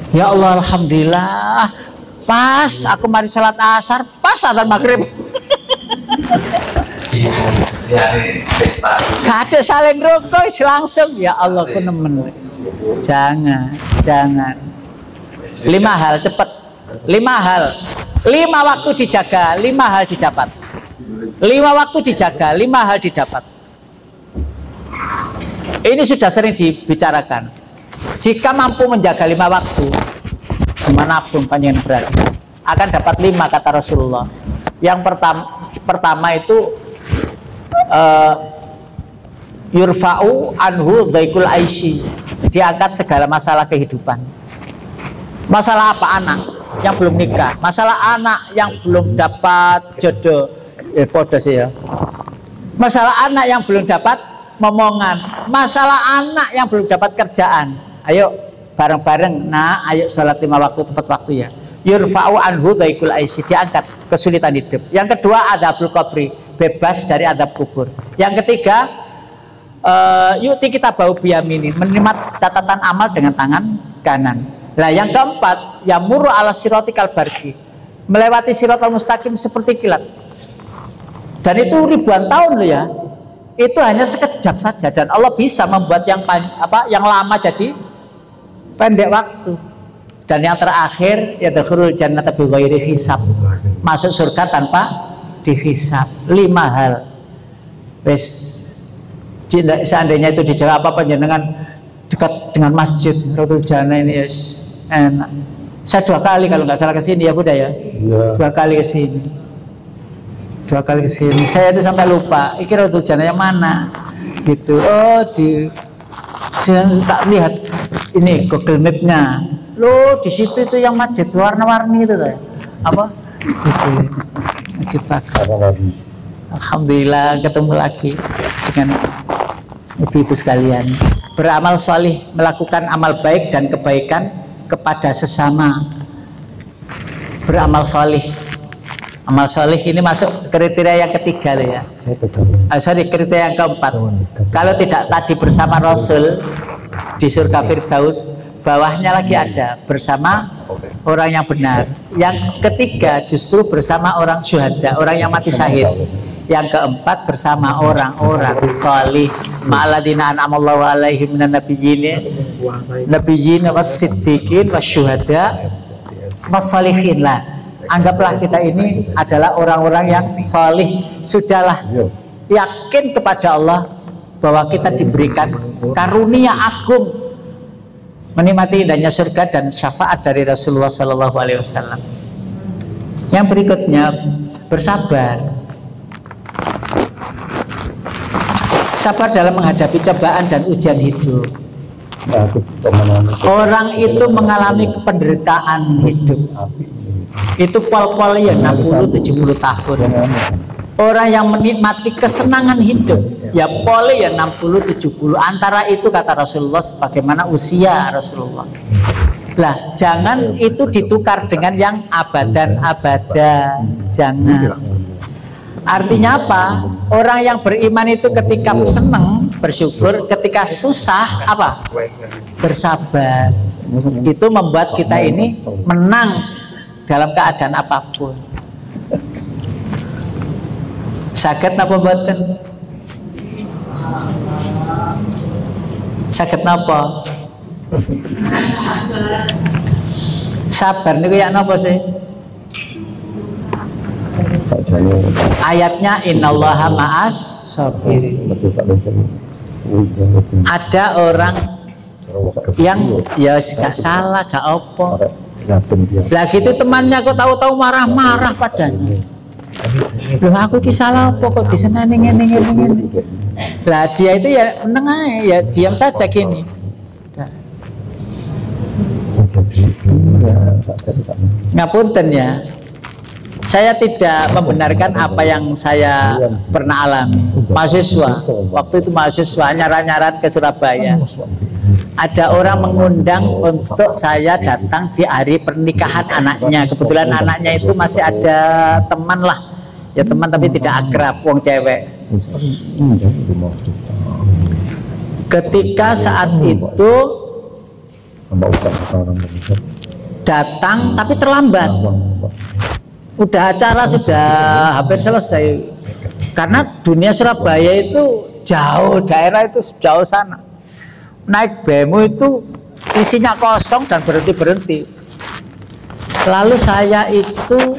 Ya Allah, alhamdulillah, pas aku mari salat asar, pas adzan maghrib. Gak ada saling rokok, langsung. Ya Allah, aku nemen. Jangan. 5 hal cepat. 5 hal. 5 waktu dijaga, 5 hal didapat. 5 waktu dijaga, 5 hal didapat. Ini sudah sering dibicarakan. Jika mampu menjaga 5 waktu, dimanapun panjenengan berada, akan dapat 5 kata Rasulullah. Yang pertama itu yurfa'u anhu dhaikul aishi, diangkat segala masalah kehidupan. Masalah apa? Anak yang belum nikah, masalah anak yang belum dapat jodoh, podo sih ya. Masalah anak yang belum dapat momongan, masalah anak yang belum dapat kerjaan. Ayo bareng-bareng, nah ayo sholat 5 waktu tepat waktu ya. Yurfa'u anhu dhaikul aishi, diangkat kesulitan hidup. Yang kedua adzabul qabri, bebas dari adab kubur. Yang ketiga yu'ti kita bau biyamini, menerima catatan amal dengan tangan kanan. Nah yang keempat yamuru ala siratikal barqi, melewati siratal mustaqim seperti kilat. Dan itu ribuan tahun loh ya. Itu hanya sekejap saja, dan Allah bisa membuat yang lama jadi pendek waktu. Dan yang terakhir yadkhulul jannata bighairi hisab, masuk surga tanpa dihisab. 5 hal. Wes seandainya itu dijawab apa panjenengan dekat dengan masjid Raudhul Jannah ini yes, enak. Saya 2 kali kalau nggak salah kesini ya Bunda ya. 2 kali kesini. 2 kali kesini. Saya itu sampai lupa. Iki Raudhul Jannah yang mana? gitu. Oh, saya tak lihat ini Google Map-nya. Loh, di situ itu yang masjid warna-warni itu tuh. Apa? Itu. Masjid Bakar. Alhamdulillah ketemu lagi dengan ibu-ibu sekalian. Beramal solih, melakukan amal baik dan kebaikan kepada sesama. Beramal solih. Amal solih ini masuk kriteria yang ketiga loh ya. Kriteria yang keempat. Kalau tidak tadi bersama Rasul di surga Firdaus, bawahnya lagi ada bersama orang yang benar. Yang ketiga justru bersama orang syuhada, orang yang mati syahid. Yang keempat bersama orang-orang solih, ma'aladina an'amallahu alaihim minan nabiyyin was-siddiqin wasyuhada was-sholihin. Lah, anggaplah kita ini adalah orang-orang yang solih. Sudahlah yakin kepada Allah bahwa kita diberikan karunia agung menikmati indahnya surga dan syafaat dari Rasulullah SAW. Yang berikutnya, bersabar. Sabar dalam menghadapi cobaan dan ujian hidup. Orang itu mengalami penderitaan hidup itu pol-pol ya 60-70 tahun. Orang yang menikmati kesenangan hidup ya poli ya 60-70. Antara itu kata Rasulullah sebagaimana usia Rasulullah. Lah, jangan itu ditukar dengan yang abadan-abadan. Jangan. Artinya apa? Orang yang beriman itu ketika senang bersyukur, ketika susah apa? Bersabar. Itu membuat kita ini menang dalam keadaan apapun. Sakit apa mboten? Sakit napa? Sabar niku ya napa sih? Ayatnya innallaha ma'as sabirin. Ada orang yang ya gak salah, gak apa. Lah gitu temannya kok tahu-tahu marah-marah padanya. Loh aku ki salah apa kok disenani ngene. Lah dia itu ya meneng ae, ya diam saja gini. Ngapunten ya. Saya tidak membenarkan apa yang saya pernah alami. Mahasiswa, waktu itu mahasiswa nyaran-nyaran ke Surabaya. Ada orang mengundang untuk saya datang di hari pernikahan anaknya. Kebetulan anaknya itu masih ada teman lah, ya teman tapi tidak akrab, wong cewek. Ketika saat itu datang tapi terlambat. Udah acara sudah hampir selesai karena dunia Surabaya itu jauh, daerah itu jauh sana. Naik bemo itu isinya kosong dan berhenti. Lalu saya itu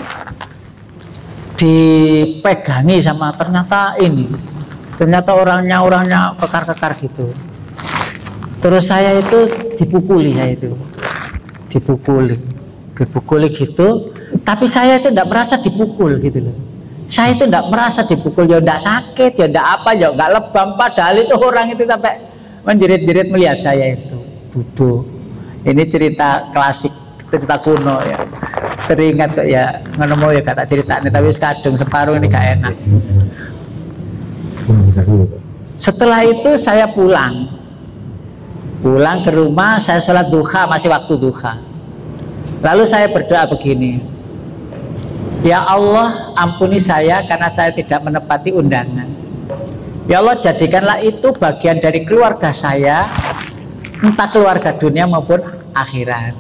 dipegangi sama ternyata orangnya kekar-kekar gitu. Terus saya itu dipukuli gitu. Tapi saya itu tidak merasa dipukul gitu loh. Saya itu tidak merasa dipukul, ya tidak sakit, ya tidak apa, ya nggak lebam. Padahal itu orang itu sampai menjerit-jerit melihat saya itu duduk. Ini cerita klasik, cerita kuno ya. Teringat kok ya, ngono ya kata cerita ini, tapi kadung separuh ini gak enak. Setelah itu saya pulang ke rumah, saya sholat duha, masih waktu duha. Lalu saya berdoa begini, ya Allah ampuni saya karena saya tidak menepati undangan. Ya Allah jadikanlah itu bagian dari keluarga saya, entah keluarga dunia maupun akhirat.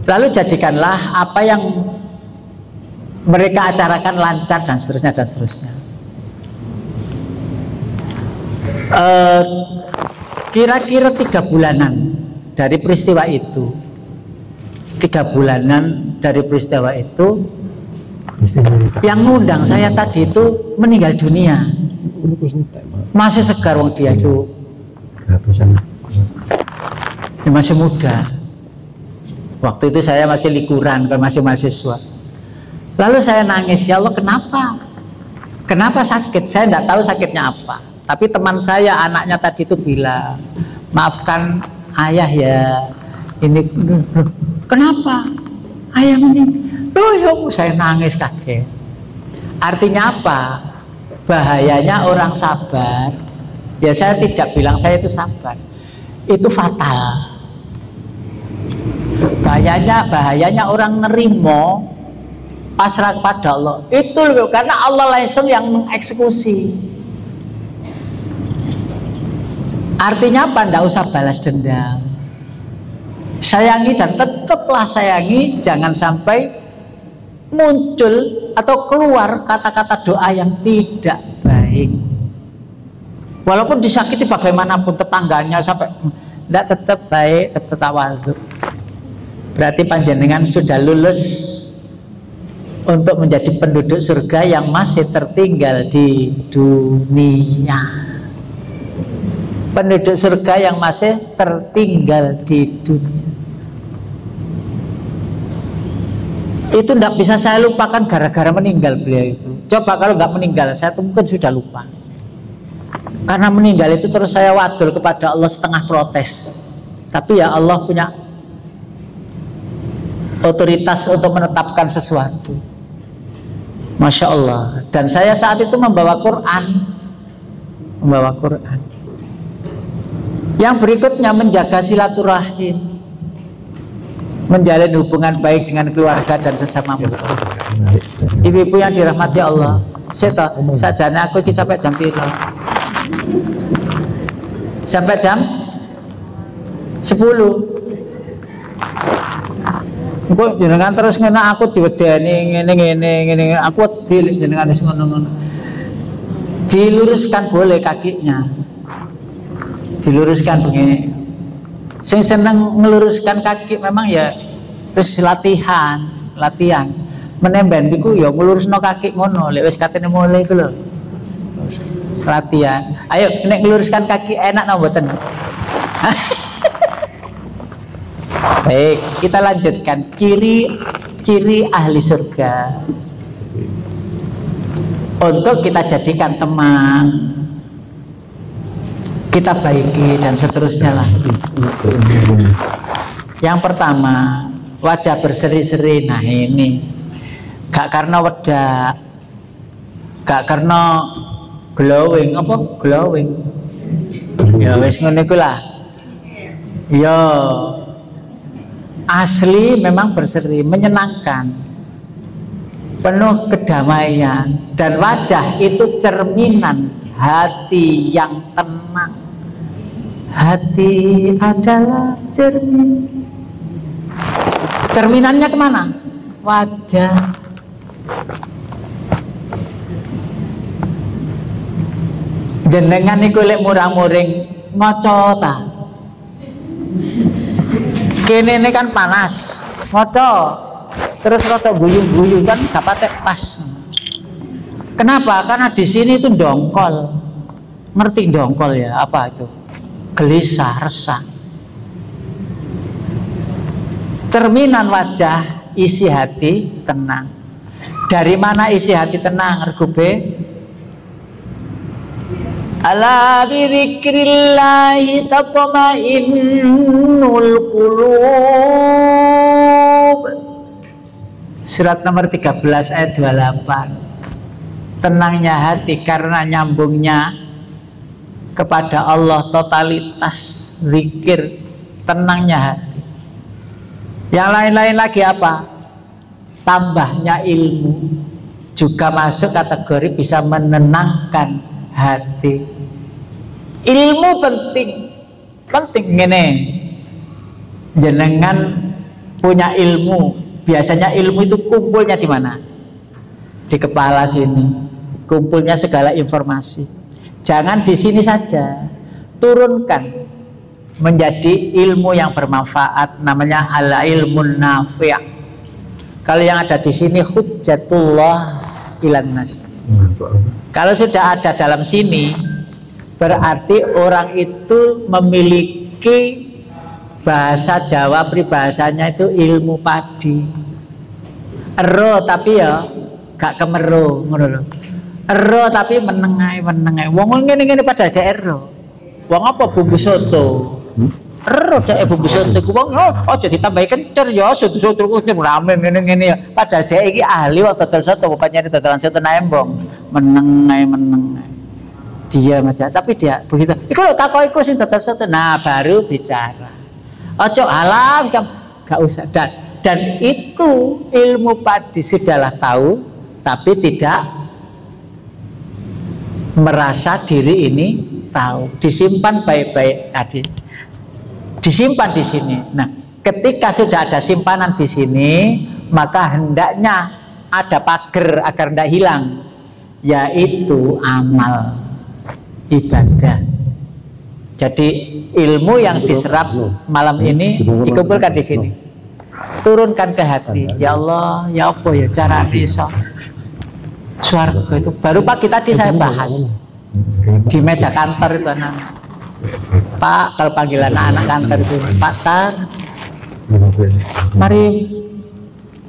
Lalu jadikanlah apa yang mereka acarakan lancar dan seterusnya. Kira-kira 3 bulanan dari peristiwa itu. 3 bulanan dari peristiwa itu, yang ngundang saya tadi itu meninggal dunia. Masih segar wong dia itu, masih muda. Waktu itu saya masih likuran, kan masih mahasiswa. Lalu saya nangis, ya Allah kenapa sakit? Saya tidak tahu sakitnya apa. Tapi teman saya anaknya tadi itu bilang, maafkan ayah ya, ini kenapa ayah meninggal? Saya nangis kaget. Artinya apa? Bahayanya orang sabar. Ya saya tidak bilang saya itu sabar, itu fatal. Bahayanya orang nerimo pasrah pada Allah. Itu loh, karena Allah langsung yang mengeksekusi. Artinya apa? Tidak usah balas dendam. Sayangi dan tetaplah sayangi, jangan sampai muncul atau keluar kata-kata doa yang tidak baik. Walaupun disakiti bagaimanapun tetangganya sampai tidak, tetap baik, tetap tawadhu. Berarti panjenengan sudah lulus untuk menjadi penduduk surga yang masih tertinggal di dunia. Penduduk surga yang masih tertinggal di dunia. Itu tidak bisa saya lupakan gara-gara meninggal beliau itu. Coba kalau nggak meninggal, saya mungkin sudah lupa. Karena meninggal itu terus saya wadul kepada Allah setengah protes. Tapi ya Allah punya otoritas untuk menetapkan sesuatu. Masya Allah. Dan saya saat itu membawa Quran. Yang berikutnya menjaga silaturahim, menjalin hubungan baik dengan keluarga dan sesama muslim. Ibu-ibu yang dirahmati Allah, sajane aku iki sampai jam piro? Sampai jam 10. Engko jenengan terus ngene aku diwedeni ngene aku wedi jenengan wis ngono-ngono. Diluruskan boleh kakinya. Diluruskan begini. Sing seneng ngeluruskan kaki memang ya wis latihan. Menemben iku ya ngelurusno kaki ngono, lek wis katene mulai iku lho. Latihan. Ayo nek ngeluruskan kaki enak napa mboten? Baik, kita lanjutkan ciri ahli surga untuk kita jadikan teman, kita baiki dan seterusnya lah. Yang pertama, wajah berseri-seri. Nah ini gak karena wedak, gak karena glowing. Ya wis ngono iku lah. Ya asli memang berseri, menyenangkan, penuh kedamaian, dan wajah itu cerminan hati yang tenang. Hati adalah cermin. Cerminannya kemana? Wajah. Jenengan niku lek murah-muring ngoco ta. Kene ini kan panas, ngoco, terus rada guyung-guyung kan gak patek pas. Kenapa? Karena di sini itu dongkol. Ngerti dongkol ya? Apa itu? Gelisah, resah. Cerminan wajah, isi hati tenang. Dari mana isi hati tenang? Regube. Ala bidzikrillahi tatma'innul qulub. Surat nomor 13 ayat 28. Tenangnya hati karena nyambungnya kepada Allah, totalitas zikir, tenangnya hati. Yang lain-lain lagi apa? Tambahnya ilmu juga masuk kategori bisa menenangkan hati. Ilmu penting ngene. Jenengan punya ilmu, biasanya ilmu itu kumpulnya di mana? Di kepala sini. Kumpulnya segala informasi. Jangan di sini saja. Turunkan menjadi ilmu yang bermanfaat, namanya al-ilmun nafi'. Kalau yang ada di sini hujjatullah ilan nas. Kalau sudah ada dalam sini, berarti orang itu memiliki bahasa Jawa, peribahasanya itu ilmu padi. Ero tapi ya gak kemero, ngono lho. ero tapi menengai. Wong ngene padahal ada ero. Wong apa bumbu soto? Ero dek bumbu soto ku wong aja ditambahi kencer ya soto-soto ku rame ngene ya. Padahal dek iki ahli kok dodol soto, bapaknya dodolan soto nembong. Menengai. Dia aja, tapi dia begitu. Iku lho takokiku sing dodol soto. Nah, baru bicara. Ojo halal gak usah dan itu ilmu padi sudahlah tahu, tapi tidak merasa diri ini tahu. Disimpan baik-baik tadi. Disimpan di sini. Nah, ketika sudah ada simpanan di sini, maka hendaknya ada pagar agar tidak hilang, yaitu amal ibadah. Jadi ilmu yang diserap malam ini dikumpulkan di sini, turunkan ke hati. Ya Allah, ya apa ya cara iso swarga itu. Baru pagi tadi saya bahas di meja kantor itu anak. Pak, kalau panggilan anak kantor itu Pak Tar, mari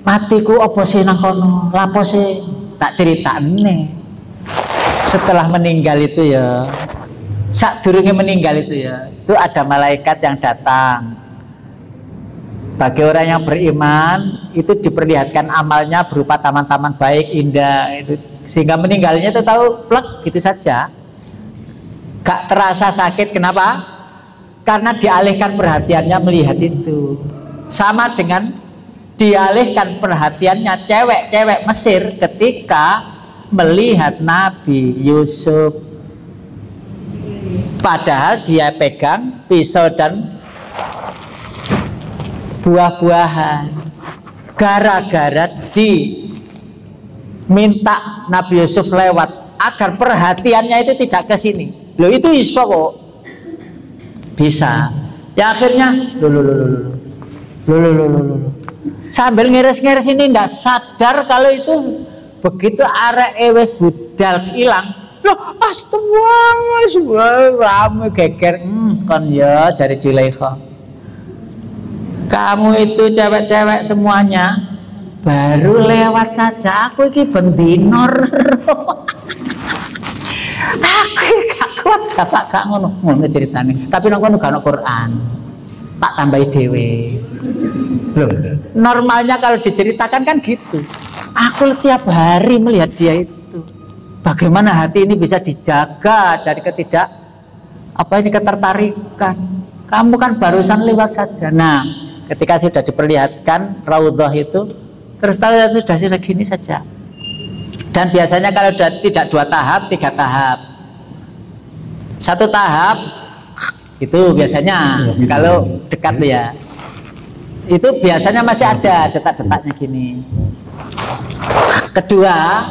matiku apa sih nang kono, lapo sih tak ceritane. Setelah meninggal itu ya, saat durungnya meninggal itu ya, itu ada malaikat yang datang. Bagi orang yang beriman itu diperlihatkan amalnya berupa taman-taman baik, indah itu, sehingga meninggalnya itu tahu plek gitu saja, gak terasa sakit. Kenapa? Karena dialihkan perhatiannya melihat itu. Sama dengan dialihkan perhatiannya cewek-cewek Mesir ketika melihat Nabi Yusuf, padahal dia pegang pisau dan buah-buahan. Gara-gara diminta Nabi Yusuf lewat agar perhatiannya itu tidak ke sini. Loh, itu iso kok bisa. Ya akhirnya sambil ngiris-ngiris ini ndak sadar kalau itu begitu arek wis budal hilang. Loh, astagfirullah, rame geger. Kon ya jari Zulaikha, kamu itu cewek-cewek semuanya baru lewat saja, aku iki bendinor. Aku gak kuat, gak ngono ceritane. Tapi nang kono gak ono Quran, tak tambahi dhewe. Loh, normalnya kalau diceritakan kan gitu. Aku tiap hari melihat dia itu. Bagaimana hati ini bisa dijaga dari ketertarikan. Kamu kan barusan lewat saja. Nah, ketika sudah diperlihatkan raudhah itu, terus tahu ya sudah gini saja. Dan biasanya kalau tidak 2 tahap, 3 tahap. 1 tahap itu biasanya kalau dekat ya, itu biasanya masih ada detak-detaknya gini. Kedua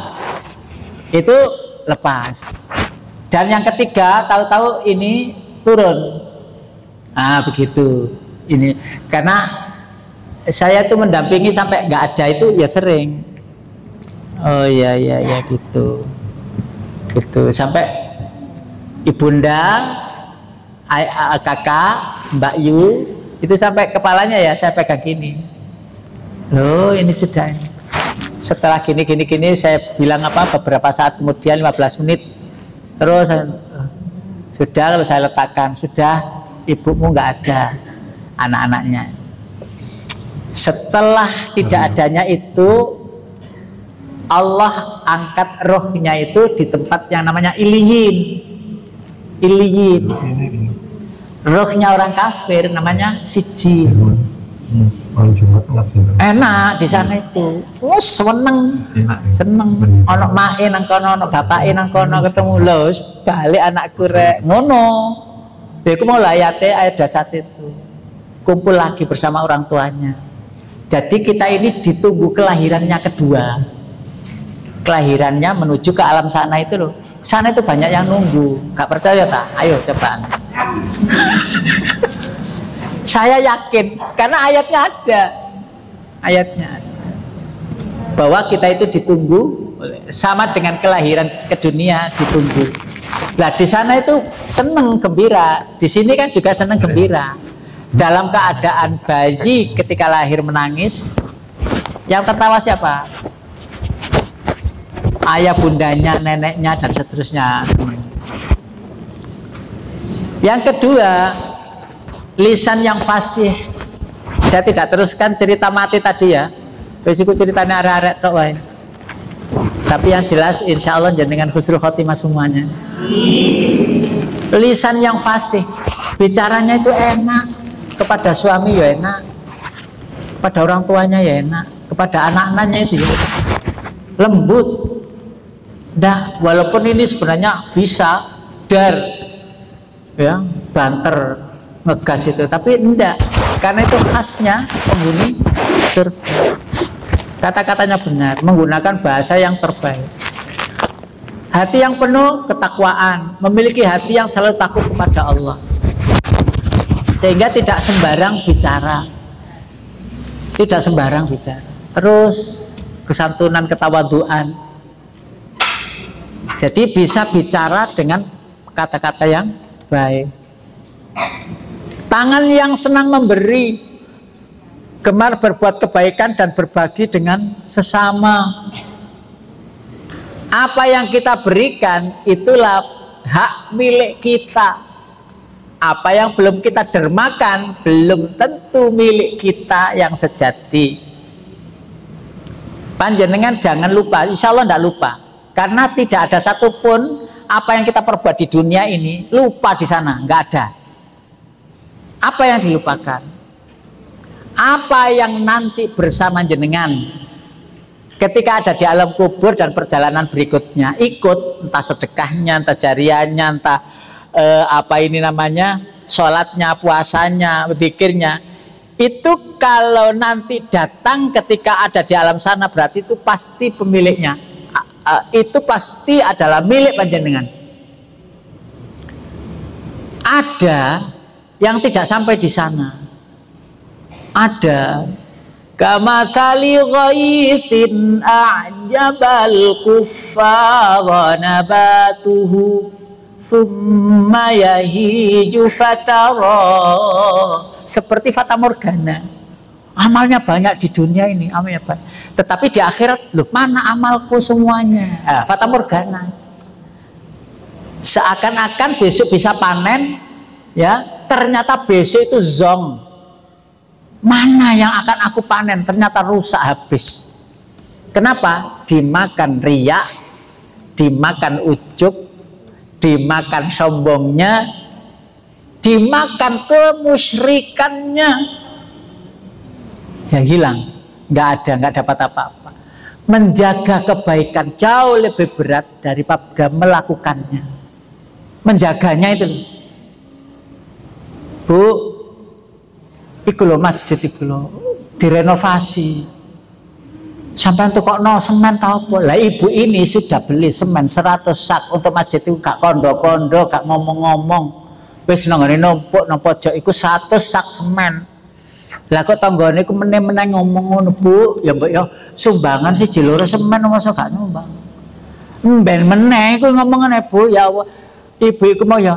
itu lepas, dan yang ketiga tahu-tahu ini turun. Nah begitu ini, karena saya tuh mendampingi sampai nggak ada itu ya sering. Oh ya gitu sampai ibunda, kakak, Mbak Yu itu sampai kepalanya ya saya pegang gini. Loh, ini sudah ini. Setelah gini saya bilang beberapa saat kemudian 15 menit terus sudah, lalu saya letakkan, sudah ibumu nggak ada, anak-anaknya. Setelah tidak adanya itu, Allah angkat rohnya itu di tempat yang namanya Iliyin. Rohnya orang kafir namanya Sijin. Enak di sana itu. Oh, seneng. Ono mae nang kono, ono bapake nang kono, ketemu lho, balik anakku rek. Ngono. Iku mau ayat dasar itu. Kumpul lagi bersama orang tuanya. Jadi kita ini ditunggu kelahirannya kedua. Kelahirannya menuju ke alam sana itu loh. Sana itu banyak yang nunggu. Gak percaya tak? Ayo coba. Saya yakin karena ayatnya ada. Bahwa kita itu ditunggu, sama dengan kelahiran ke dunia ditunggu. Nah di sana itu seneng gembira, di sini kan juga seneng gembira. Dalam keadaan bayi ketika lahir menangis, yang tertawa siapa? ayah bundanya, neneknya, dan seterusnya. Yang kedua, lisan yang fasih. Saya tidak teruskan cerita mati tadi ya, besiku ceritanya arek-arek tok wae. Tapi yang jelas insya Allah jenengan husnul khotimah semuanya. Lisan yang fasih, bicaranya itu enak, kepada suami ya enak, kepada orang tuanya ya enak, kepada anak-anaknya itu ya lembut. Dah, walaupun ini sebenarnya bisa ya banter, ngegas itu, tapi enggak, karena itu khasnya penghuni surga. Kata-katanya benar, menggunakan bahasa yang terbaik. Hati yang penuh ketakwaan, memiliki hati yang selalu takut kepada Allah, sehingga tidak sembarang bicara, tidak sembarang bicara. Terus kesantunan, ketawaduan, jadi bisa bicara dengan kata-kata yang baik. Tangan yang senang memberi, gemar berbuat kebaikan dan berbagi dengan sesama. Apa yang kita berikan itulah hak milik kita. Apa yang belum kita dermakan belum tentu milik kita yang sejati. Panjenengan jangan lupa, insya Allah tidak lupa, karena tidak ada satupun apa yang kita perbuat di dunia ini lupa di sana, nggak ada. Apa yang dilupakan? Apa yang nanti bersama jenengan ketika ada di alam kubur dan perjalanan berikutnya ikut, entah sedekahnya, entah jariahnya, entah apa ini namanya, sholatnya, puasanya, zikirnya, itu kalau nanti datang ketika ada di alam sana, berarti itu pasti pemiliknya, itu pasti adalah milik panjenengan. Ada yang tidak sampai di sana, ada kamatsali ghaithin a'jabal kuffara nabatuhu thumma yahiju fatara, seperti fata morgana. Amalnya banyak di dunia ini, amalnya banyak, tetapi di akhirat loh, mana amalku semuanya? Fata morgana. Seakan-akan besok bisa panen, ya ternyata besok itu zong. Mana yang akan aku panen? Ternyata rusak habis. Kenapa? Dimakan riya, dimakan ujub, dimakan sombongnya, dimakan kemusyrikannya. Ya hilang, nggak ada, nggak dapat apa-apa. Menjaga kebaikan jauh lebih berat daripada melakukannya. Menjaganya itu, Bu, iku lho masjid iku lho direnovasi. Sampai untuk kok no semen tau apa? Lah ibu ini sudah beli semen 100 sak untuk masjid itu, gak kondo-kondo, gak ngomong-ngomong. Wis nanggone numpuk nang pojok iku 100 sak semen. Lah kok tanggane iku meneh-meneh ngomong ngono, Bu. Ya mbok ya sumbangan siji loro semen masa gak nyumbang. Ben meneh iku ngomong ngene, Bu, ya Allah. Ibu iku mau ya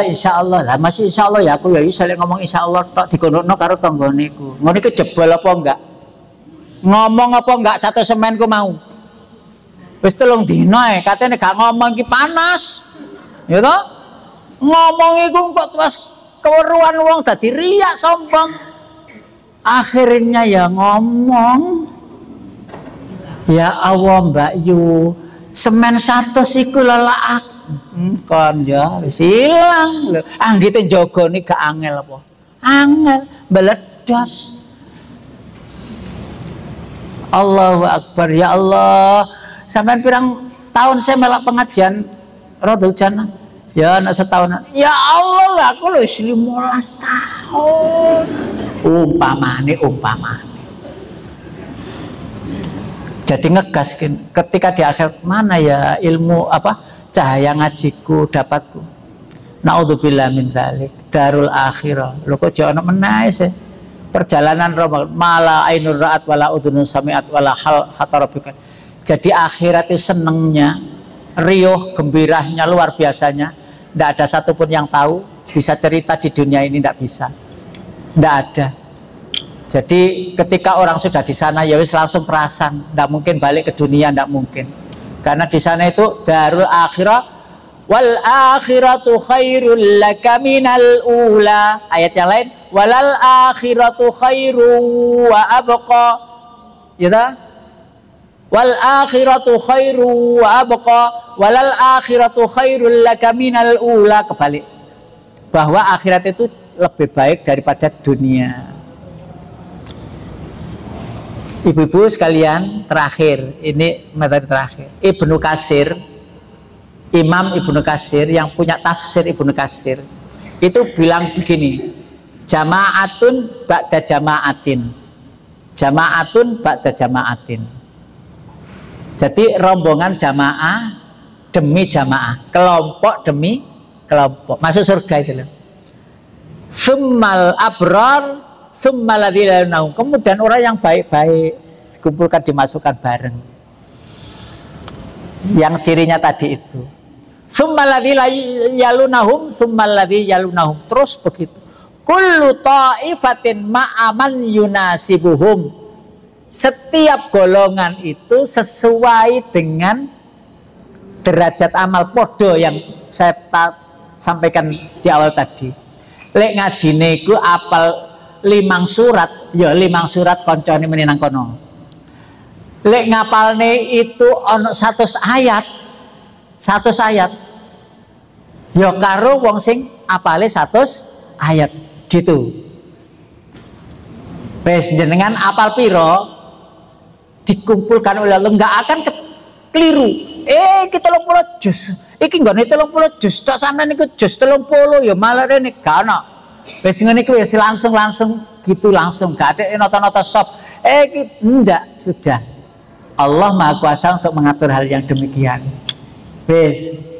insya Allah lah, masih insya Allah ya aku ya iso ngomong insya Allah tok dikonokno karo tanggane iku. Ngono iku jebol apa enggak? Ngomong apa enggak satu semenku mau. Wis 3 dina katene gak ngomong iki panas. Ya toh? Ngomong iku kok terus keweruhan wong dadi riyak sombong. Akhirnya ya ngomong, ya Allah Mbak Yu, semen 100 iku lelak kon ya wis ilang lho. Anggite njogone gak angel apa? Angel, meledos. Allahu Akbar, ya Allah. Sampai pirang tahun saya melak pengajian Radul Jannah? Ya anak setahunan. Ya Allah lah, aku lho 15 tahun. Umpamane. Jadi ngegas ketika di akhir, mana ya ilmu apa cahaya ngajiku dapatku. Naudzubillah min dzalik. Darul akhirah. Lho kok jek ana meneh sih. Perjalanan Ramadan mala ainur ra'at wala udhunun sami'at wala hal hatarabika. Jadi akhirat itu senengnya, riuh gembiranya luar biasanya. Tidak ada satupun yang tahu, bisa cerita di dunia ini tidak bisa. Tidak ada. Jadi ketika orang sudah di sana ya wis langsung perasan, tidak mungkin balik ke dunia, tidak mungkin. Karena di sana itu darul akhirah, wal akhiratu khairul laka minal ula. Ayat yang lain, walal akhiratu khairu wa abqa. Ya ta? Wal akhiratu khairu wa abqa walal akhiratu khairul laka minal ula. Kebalik, bahwa akhirat itu lebih baik daripada dunia. Ibu-ibu sekalian, terakhir, ini materi terakhir. Ibnu Katsir, Imam Ibnu Katsir yang punya tafsir Ibnu Katsir itu bilang begini, jama'atun ba'da jama'atin, jama'atun ba'da jama'atin. Jadi rombongan jamaah demi jamaah, kelompok demi kelompok, masuk surga itu loh. Summal abrar summal ladzina yalunahum. Kemudian orang yang baik-baik dikumpulkan, dimasukkan bareng. Yang cirinya tadi itu. Summal ladzina yalunahum summal ladzina yalunahum. Terus begitu. Kullu ta'ifatin ma'aman yunasibuhum. Setiap golongan itu sesuai dengan derajat amal podo yang saya sampaikan di awal tadi. Lek ngajine iku apal 5 surat, ya 5 surat koncone menenang kono. Lek ngapalne itu ono 100 ayat, 100 ayat. Ya karo wong sing apale 100 ayat gitu. Wes jenengan apal piro dikumpulkan oleh Allah, nggak akan keliru. Kita 30 juz, iki nggone 30 juz, tak sampean niku juz 30 ya malah rene gak ono. Wis ngene iku ya langsung gitu, langsung gak ada nota-nota sop. Enggak, sudah. Allah Maha Kuasa untuk mengatur hal yang demikian. Wis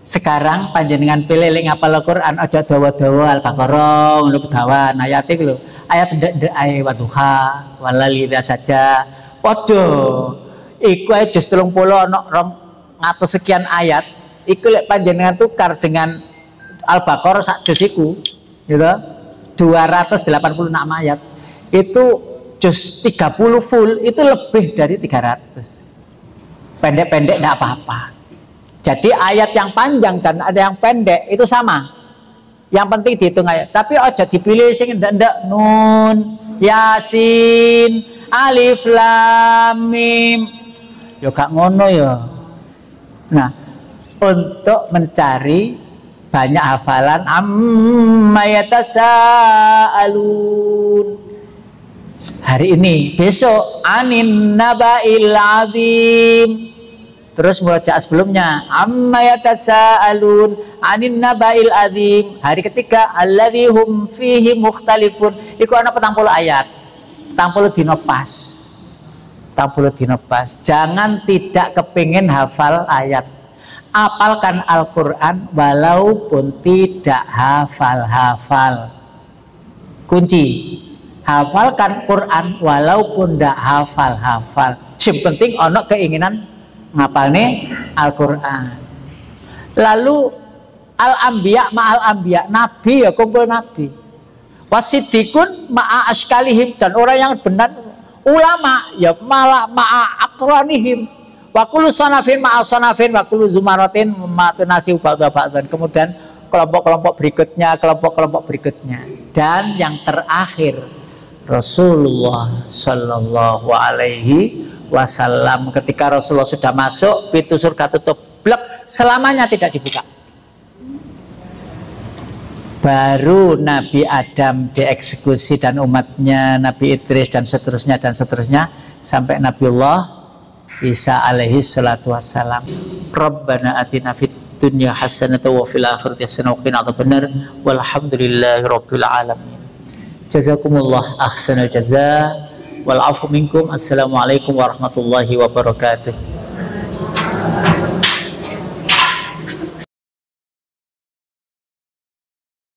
sekarang panjenengan pilih lek ngapal Al-Qur'an aja dawa-dawa Al-Baqarah ngono dawan ayat iki lho. Ayat ndek ayat wadduha walal saja. Waduh, iku aja juz 30 ono 200 sekian ayat. Iku lek panjenengan tukar dengan Al-Baqarah sak juz iku, gitu. 286 ayat. Itu juz 30 full itu lebih dari 300. Pendek-pendek enggak apa-apa. Jadi ayat yang panjang dan ada yang pendek itu sama. Yang penting dihitung ayat. Tapi aja dipilih sing ndak Nun, Yasin, Alif Lam Mim. Yo gak ngono ya. Nah, untuk mencari banyak hafalan amma yatasaalun. Hari ini, besok anin nabail azim. Terus murojaah sebelumnya amma yatasaalun anin nabail azim. Hari ketiga alladzi hum fihi mukhtalifun. Iku ana 40 ayat. 40 dino pas. 40 dino pas. Jangan tidak kepingin hafal ayat. Apalkan Al-Qur'an walaupun tidak hafal-hafal. Kunci. Hafalkan Quran walaupun tidak hafal-hafal. Yang penting ono keinginan ngapalne Al-Qur'an. Lalu al-anbiya ma'al anbiya, nabi ya kumpul nabi. Wasidikun ma'a askalihim, dan orang yang benar ulama ya malah ma'a akranihim. Wa kullu sanafin ma'a sanafin wa kullu zumaratin ma'tunasi ba'dhan. Kemudian kelompok-kelompok berikutnya, dan yang terakhir Rasulullah Shallallahu Alaihi Wasallam. Ketika Rasulullah sudah masuk, pintu surga tutup blek, selamanya tidak dibuka. Baru Nabi Adam dieksekusi dan umatnya, Nabi Idris dan seterusnya sampai Nabiullah Isa alaihi salatu wassalam. Rabbana atina fid dunya hasanatan wa fil akhirati hasanatan wa qina adzabannar. Walhamdulillahi rabbil alamin. Jazakumullah ahsanal jazaa wal afu minkum. Assalamualaikum warahmatullahi wabarakatuh.